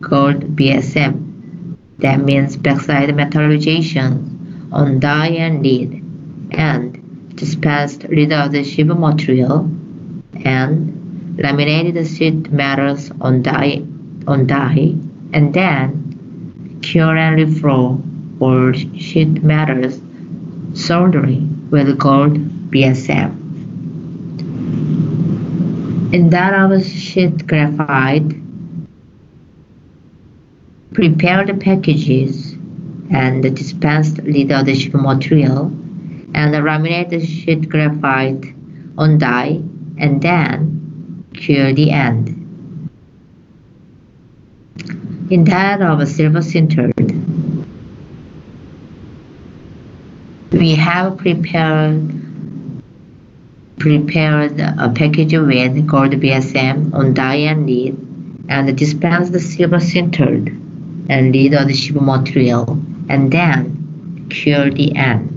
gold BSM. That means backside metallization on die and lead, and dispensed lead adhesive material, and laminated sheet metals on die, and then cure and reflow for sheet metals soldering with gold BSM. In that of sheet graphite, prepare the packages and the dispensed lead adhesive material and laminate the sheet graphite on die, and then cure the end. In that of a silver sintered, we have prepared a package with gold BSM on die and lead, and dispense the silver sintered and lead adhesive material, and then cure the end.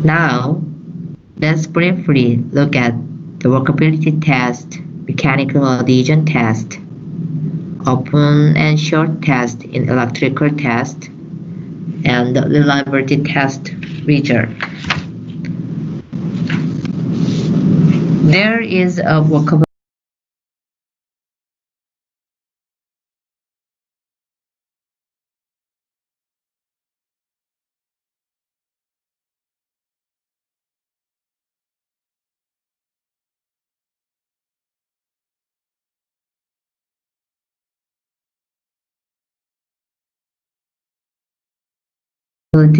Now, let's briefly look at the workability test, mechanical adhesion test, open and short test in electrical test, and the reliability test result. There is a workability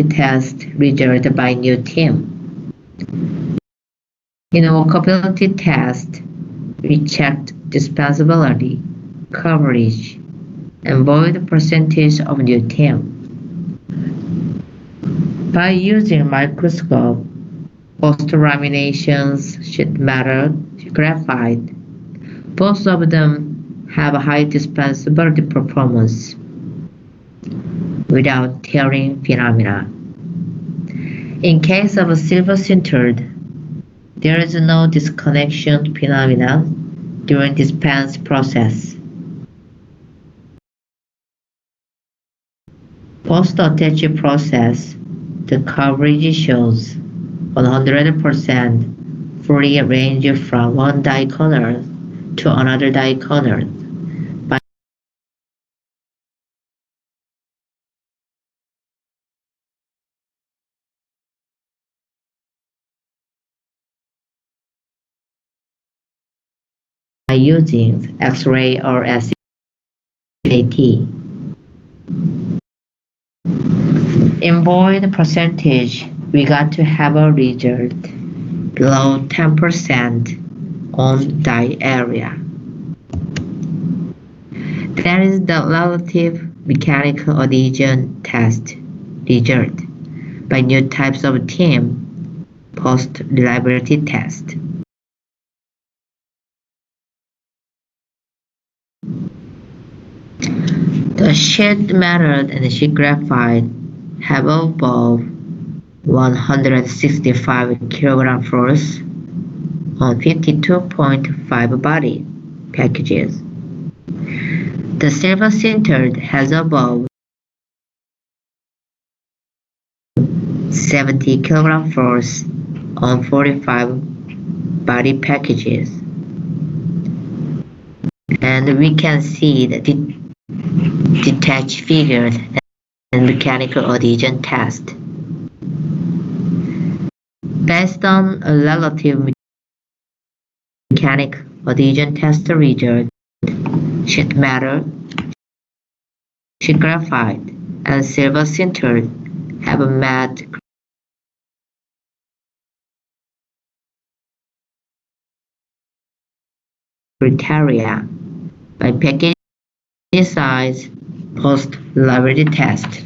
test result by new team. In a workability test, we checked dispensability, coverage, and void percentage of new team. By using microscope, post-laminations sheet metal, graphite, both of them have a high dispensability performance without tearing phenomena. In case of a silver sintered, there is no disconnection phenomena during dispense process. Post-attach process, the coverage shows 100% free range from one die corner to another die corner. By using X-ray or SAT. In void percentage, we got to have a result below 10% on die area. There is the relative mechanical adhesion test result by new types of team post-reliability test. The sheet metal and sheet graphite have above 165 kg force on 52.5 body packages. The silver sintered has above 70 kg force on 45 body packages. And we can see the detached figures and mechanical adhesion test. Based on a relative mechanical adhesion test result, sheet metal, sheet graphite, and silver sintered have met criteria by package size post-reliability test.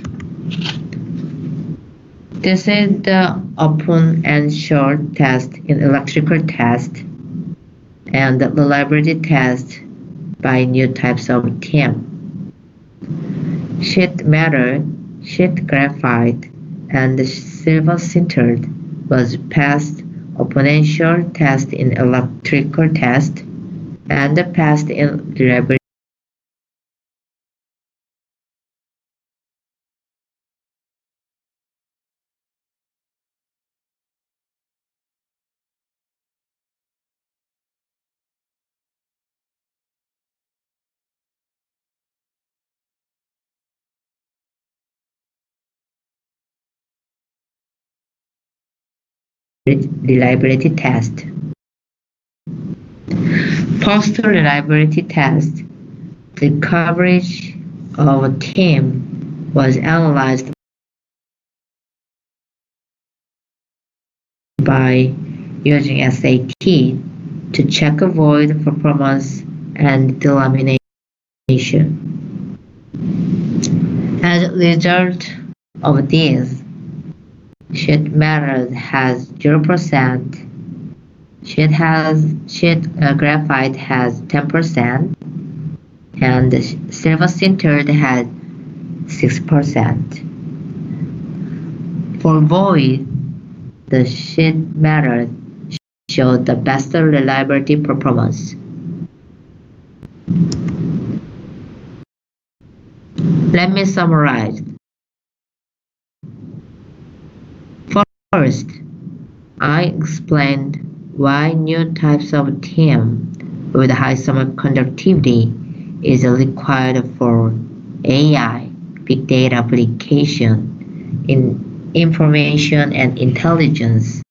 This is the open and short test in electrical test and the reliability test by new types of TIM. Sheet metal, sheet graphite, and silver sintered was passed open and short test in electrical test and passed in reliability reliability test. Post-reliability test, the coverage of a team was analyzed by using SAT to check void performance and delamination. As a result of this, sheet metal has 0%, sheet graphite has 10%, and silver sintered has 6%. For void, the sheet metal showed the best reliability performance. Let me summarize. First, I explained why new types of TIM with high semiconductivity is required for AI, big data application in information and intelligence.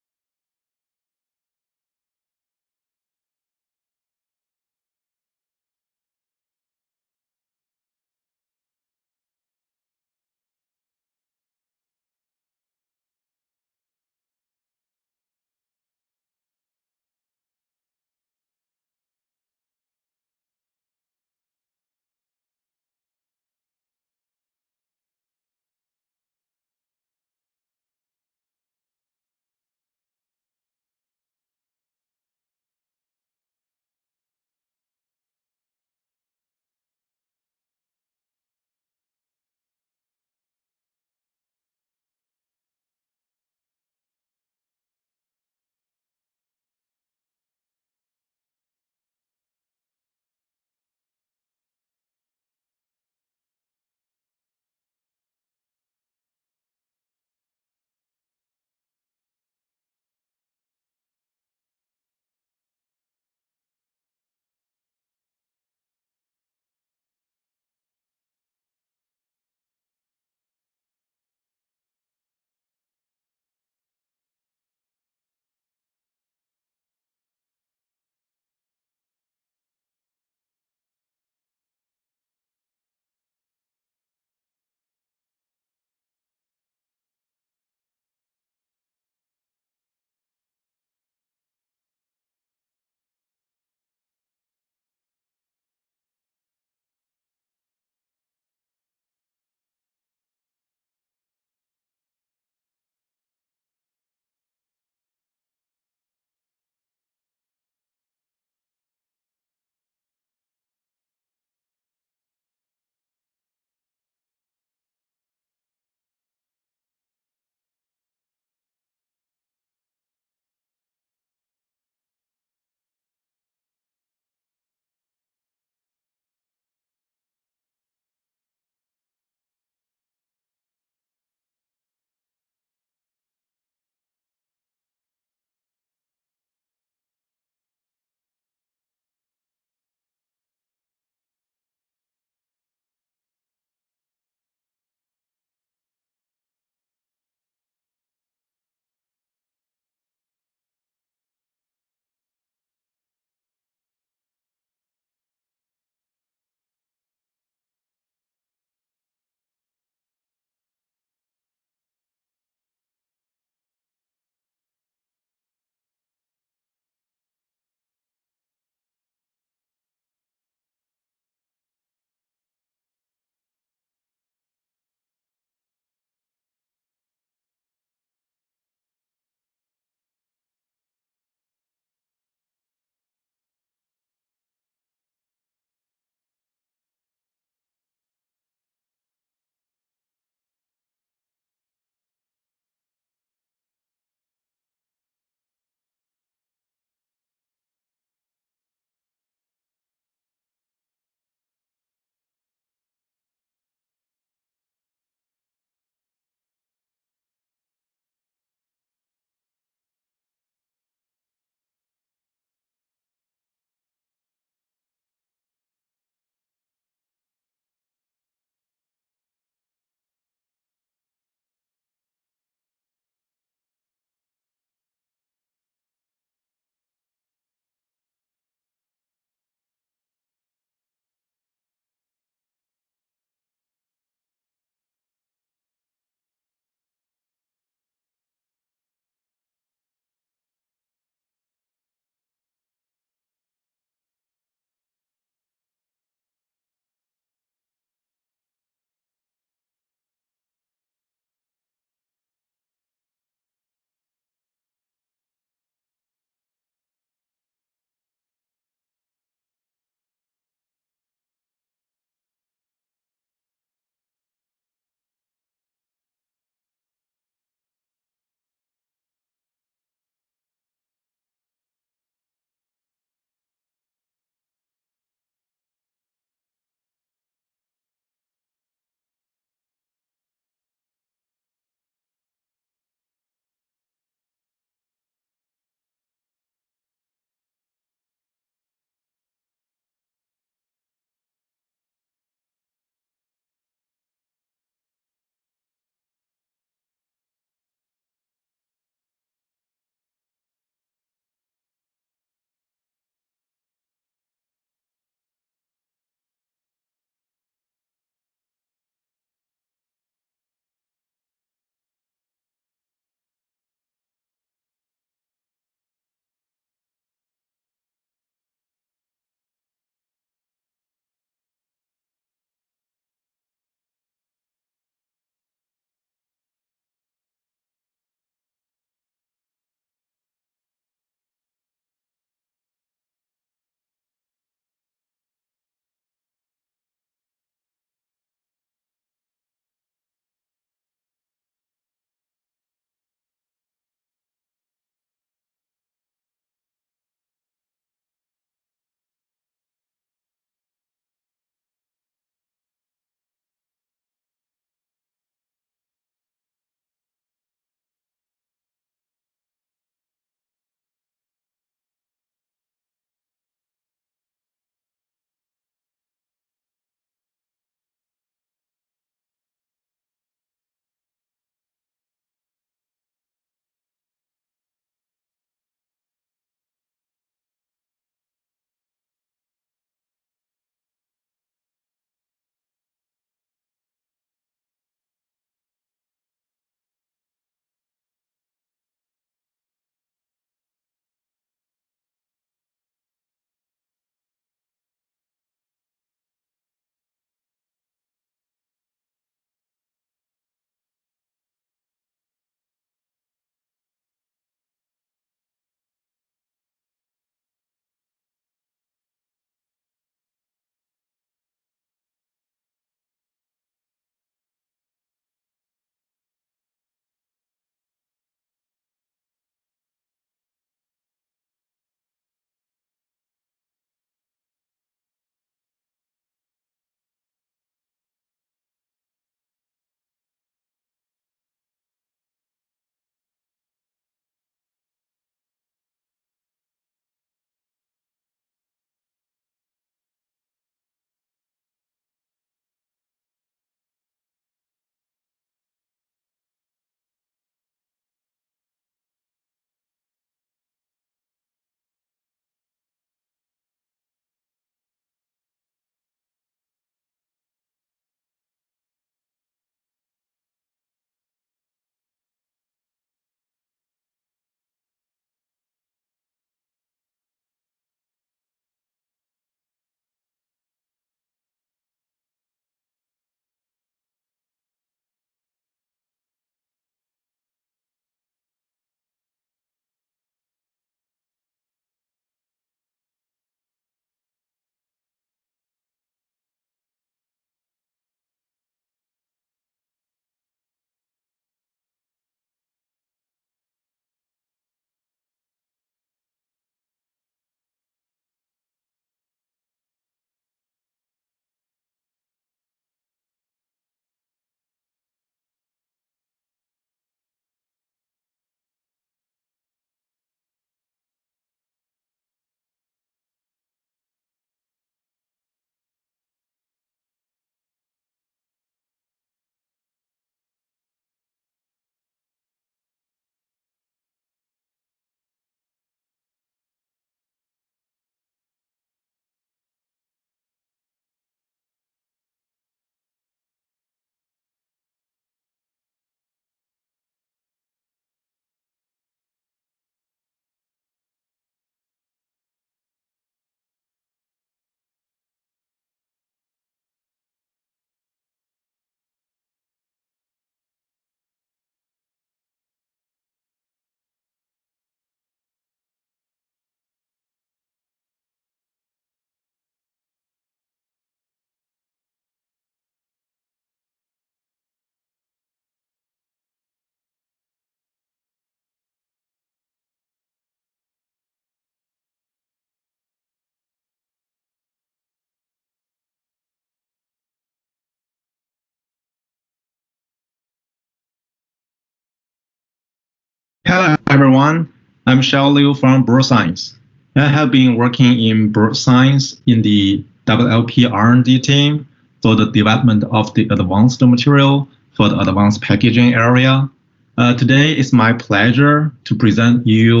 Hello everyone, I'm Xiao Liu from Bird Science. I have been working in bird science in the WLP R&D team for the development of the advanced material for the advanced packaging area. Today it's my pleasure to present you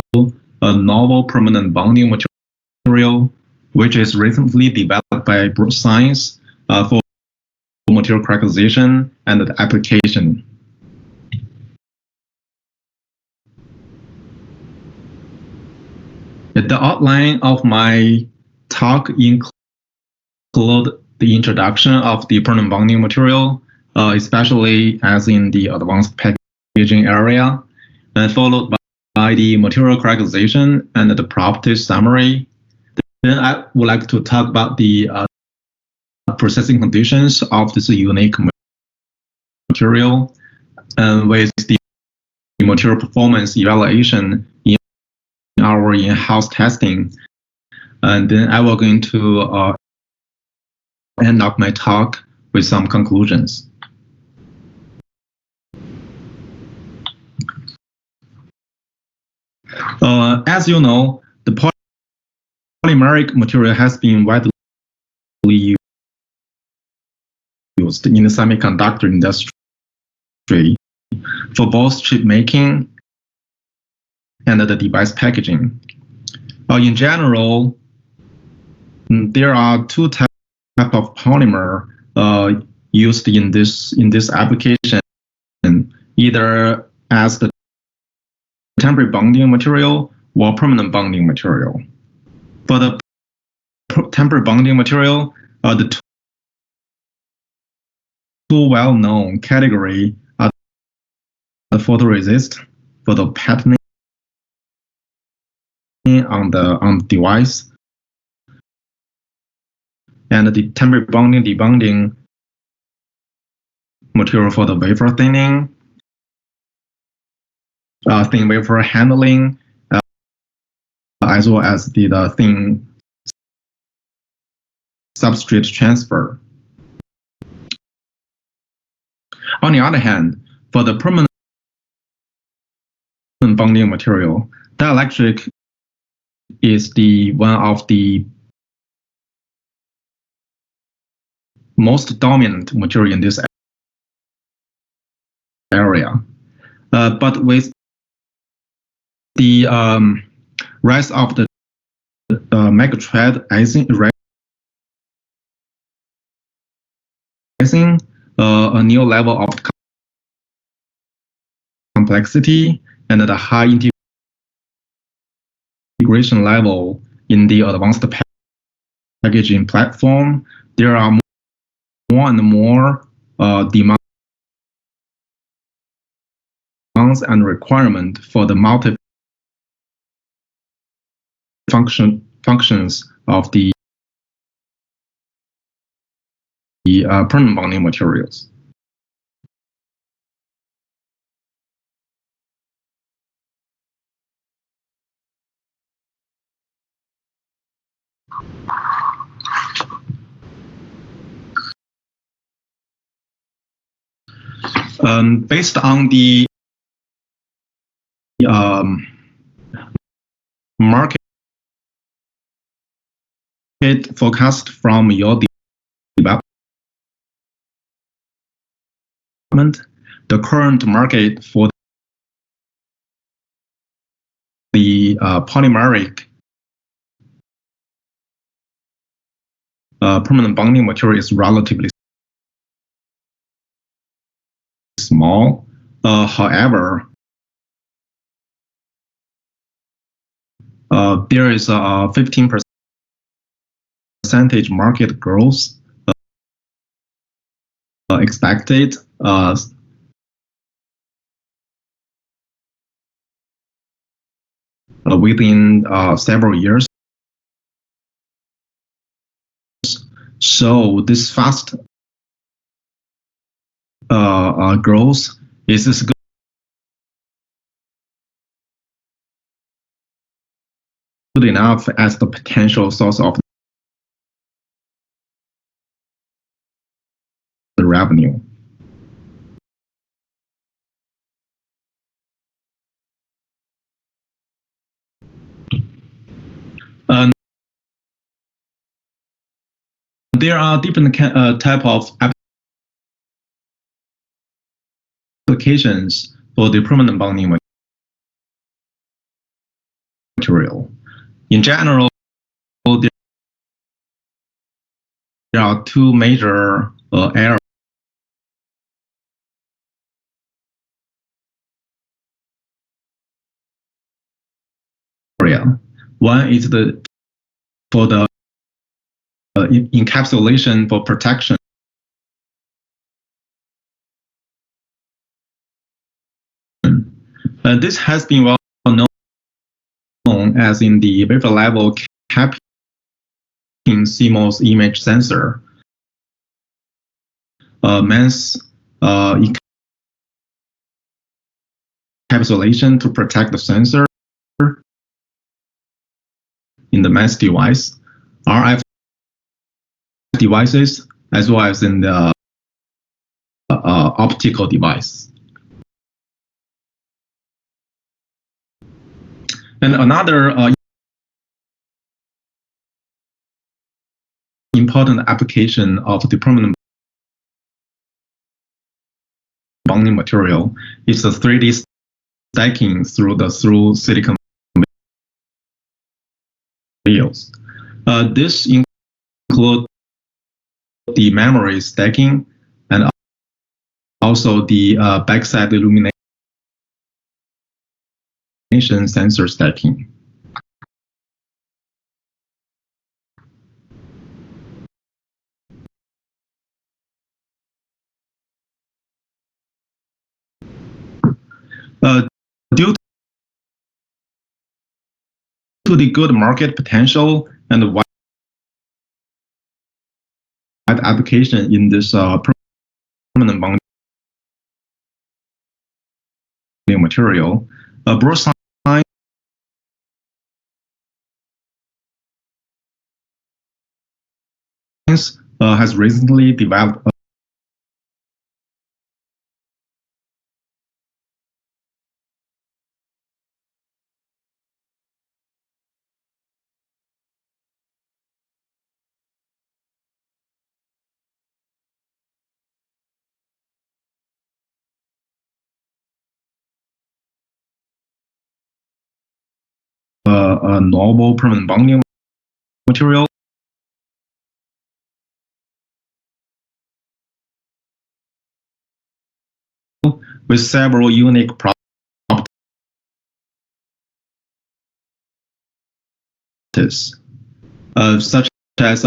a novel permanent bonding material which is recently developed by Bird Science for material characterization and the application. The outline of my talk include the introduction of the permanent bonding material, especially as in the advanced packaging area, and followed by the material characterization and the properties summary. Then I would like to talk about the processing conditions of this unique material with the material performance evaluation in our in-house testing. And then I will go into end up my talk with some conclusions. As you know, the polymeric material has been widely used in the semiconductor industry for both chip making and the device packaging. In general, there are two types of polymer used in this application, either as the temporary bonding material or permanent bonding material. For the temporary bonding material, the two well-known category are the photoresist for the patterning on the device, and the temporary bonding debonding material for the wafer thinning, thin wafer handling, as well as the thin substrate transfer. On the other hand, for the permanent bonding material, dielectric is one of the most dominant material in this area. But with the rise of the megathread rising a new level of complexity and the high integration level in the advanced packaging platform, there are more and more demands and requirement for the functions of the permanent bonding materials. Based on the market forecast from your development, the current market for the polymeric permanent bonding material is relatively small. However, there is a 15% market growth expected within several years. So this fast growth is good enough as the potential source of the revenue. there are different type of applications for the permanent bonding material. In general, there are two major areas. One is for the encapsulation for protection. This has been well known as in the wafer level capping CMOS image sensor. MEMS encapsulation to protect the sensor in the MEMS device, RF devices, as well as in the optical device. And another important application of the permanent bonding material is the 3D stacking through silicon vials. This includes the memory stacking and also the backside illumination sensor stacking. Due to the good market potential and the wide application in this permanent bonding material, Bruce has recently developed a novel permanent bonding material with several unique properties, such as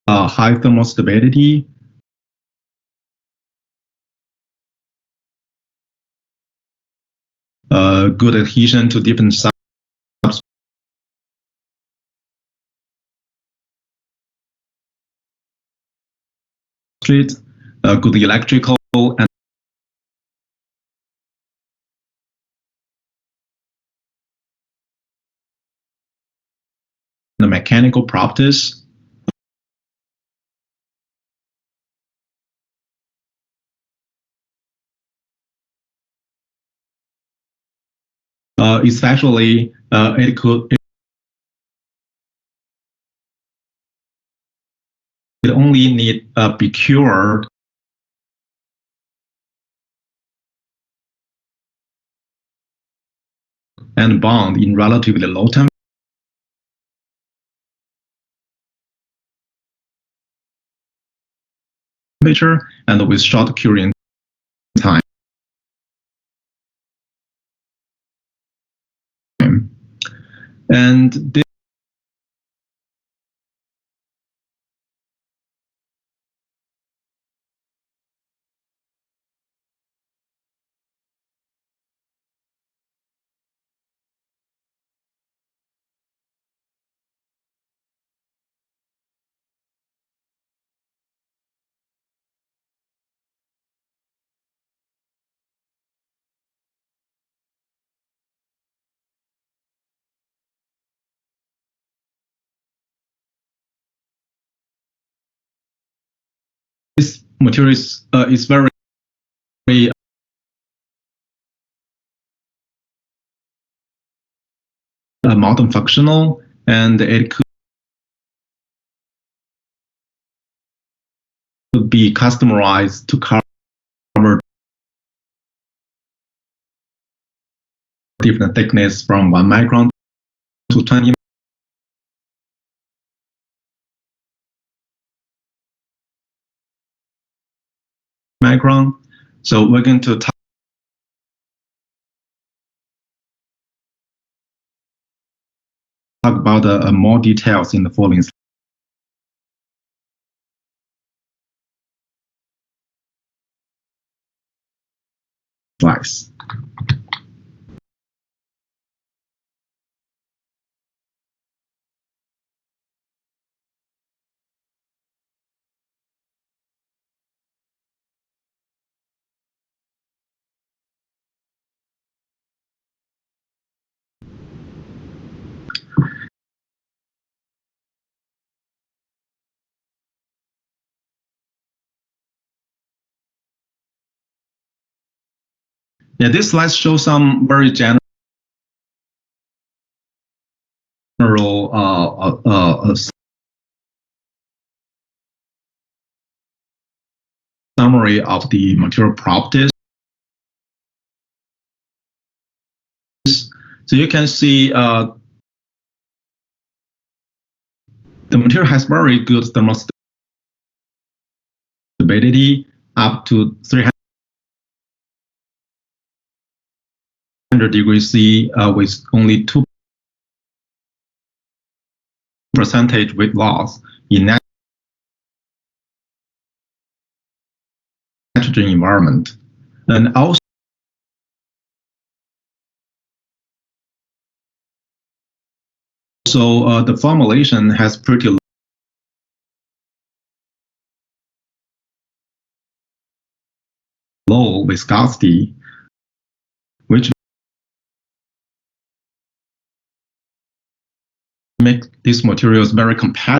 high thermal stability, good adhesion to different substrates, good electrical and the mechanical properties. Especially, it only need be cured and bond in relatively low temperature and with short curing time. And this material is very multifunctional, and it could be customized to cover different thickness from 1 micron to 20 micron. So we're going to talk about more details in the following slides. Yeah, this slide shows some very general summary of the material properties. So you can see the material has very good thermal stability up to 300 degrees C with only 2% weight loss in nitrogen environment. And also the formulation has pretty low viscosity, which make these materials very compatible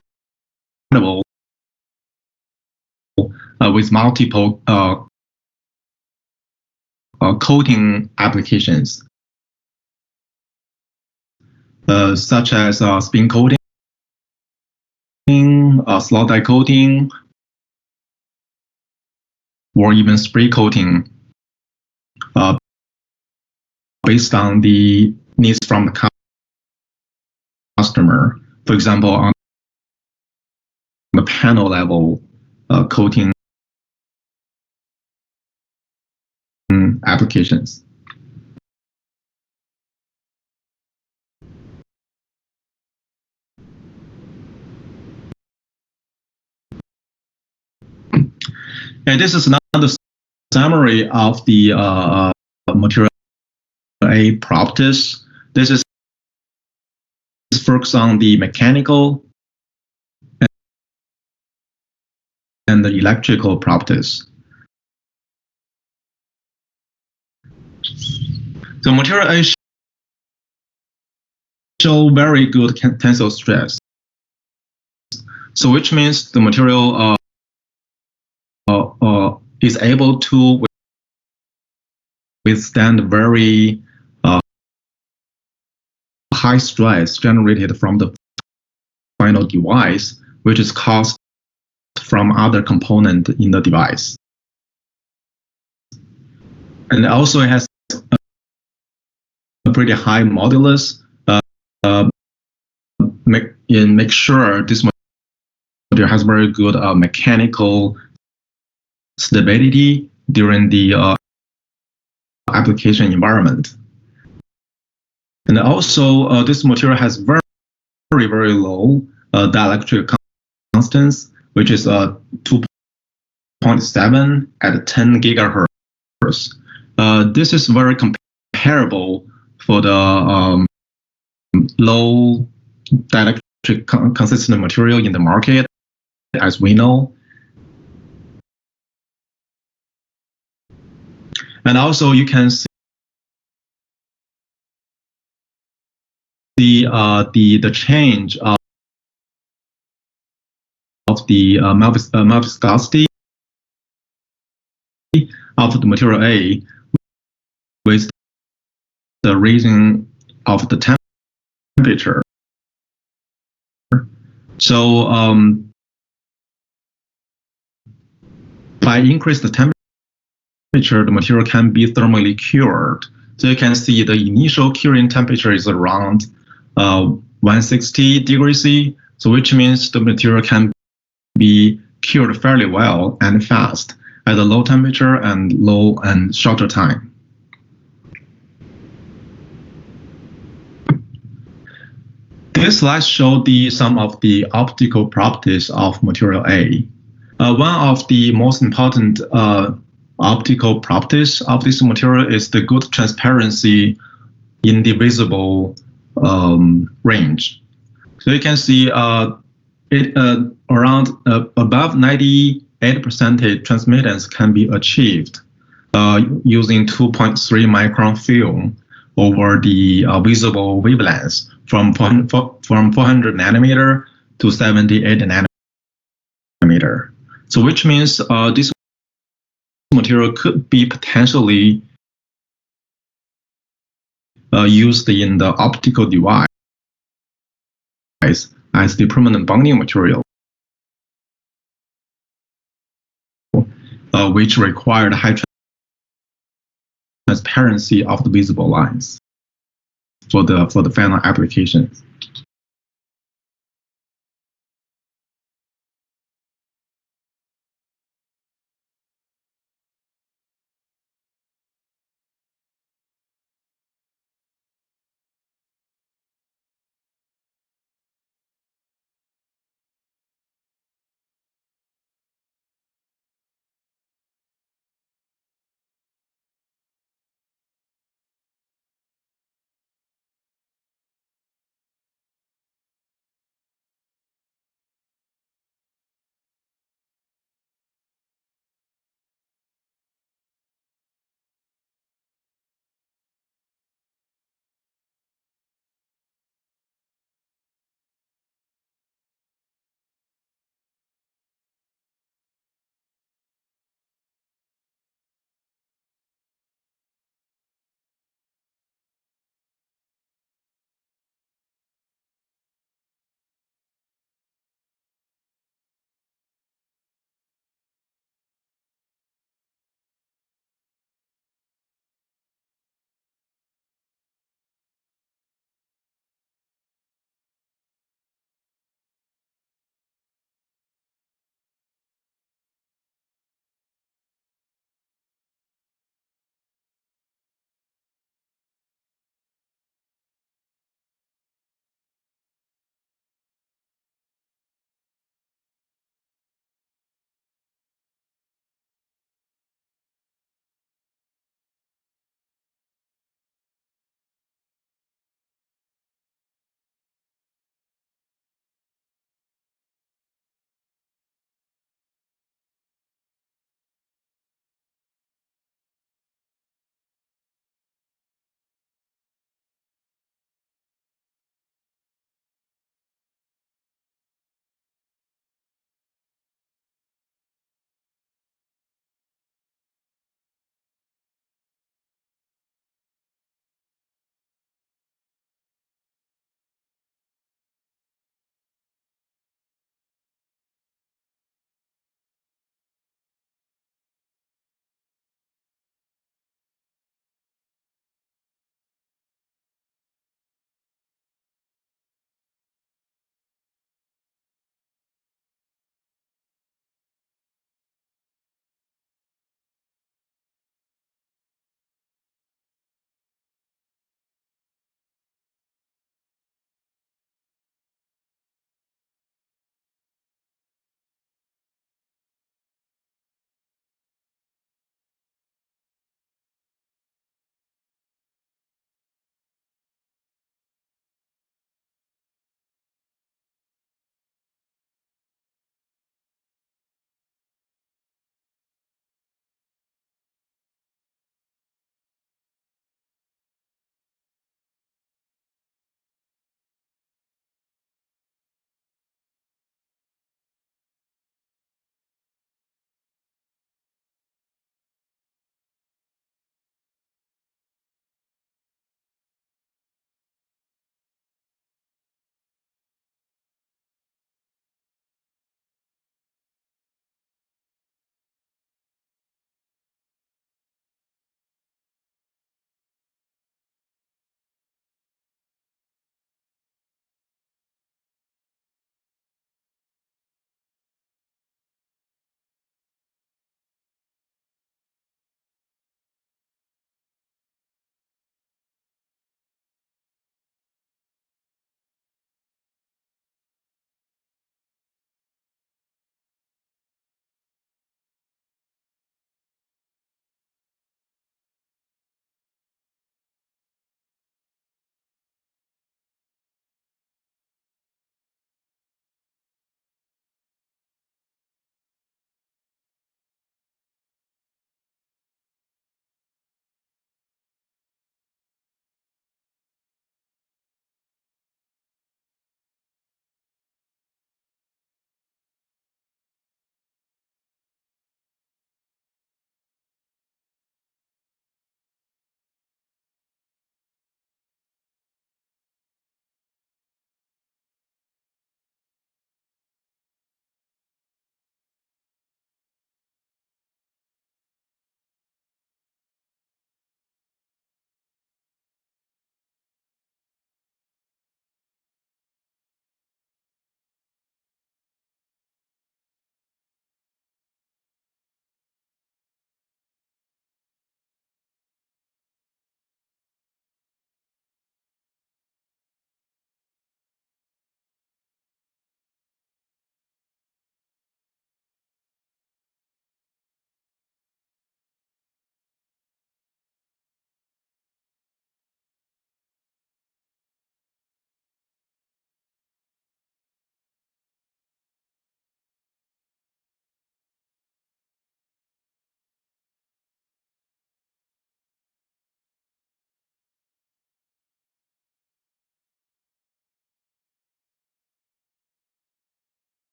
with multiple coating applications, such as spin coating, slot die coating, or even spray coating, based on the needs from the customer. For example, on the panel level coating applications. And this is another summary of the material A properties. This is focused on the mechanical and the electrical properties. The material A show very good tensile stress. So which means the material is able to withstand very high stress generated from the final device, which is caused from other component in the device. And also it has a pretty high modulus. Make sure this material has very good mechanical stability during the application environment. And also this material has very low dielectric constants, which is 2.7 at 10 gigahertz. This is very comparable for the low dielectric consistent material in the market, as we know. And also you can see the change of the viscosity of the material A with the raising of the temperature. So by increased temperature, the material can be thermally cured. So you can see the initial curing temperature is around 160 degrees C, so which means the material can be cured fairly well and fast at a low temperature and low and shorter time. This slide shows some of the optical properties of material A. One of the most important optical properties of this material is the good transparency in the visible range. So you can see it around above 98% transmittance can be achieved using 2.3 micron film over the visible wavelengths from 400 nanometer to 78 nanometer. So which means this material could be potentially used in the optical device as the permanent bonding material, which required high transparency of the visible lines for the final applications.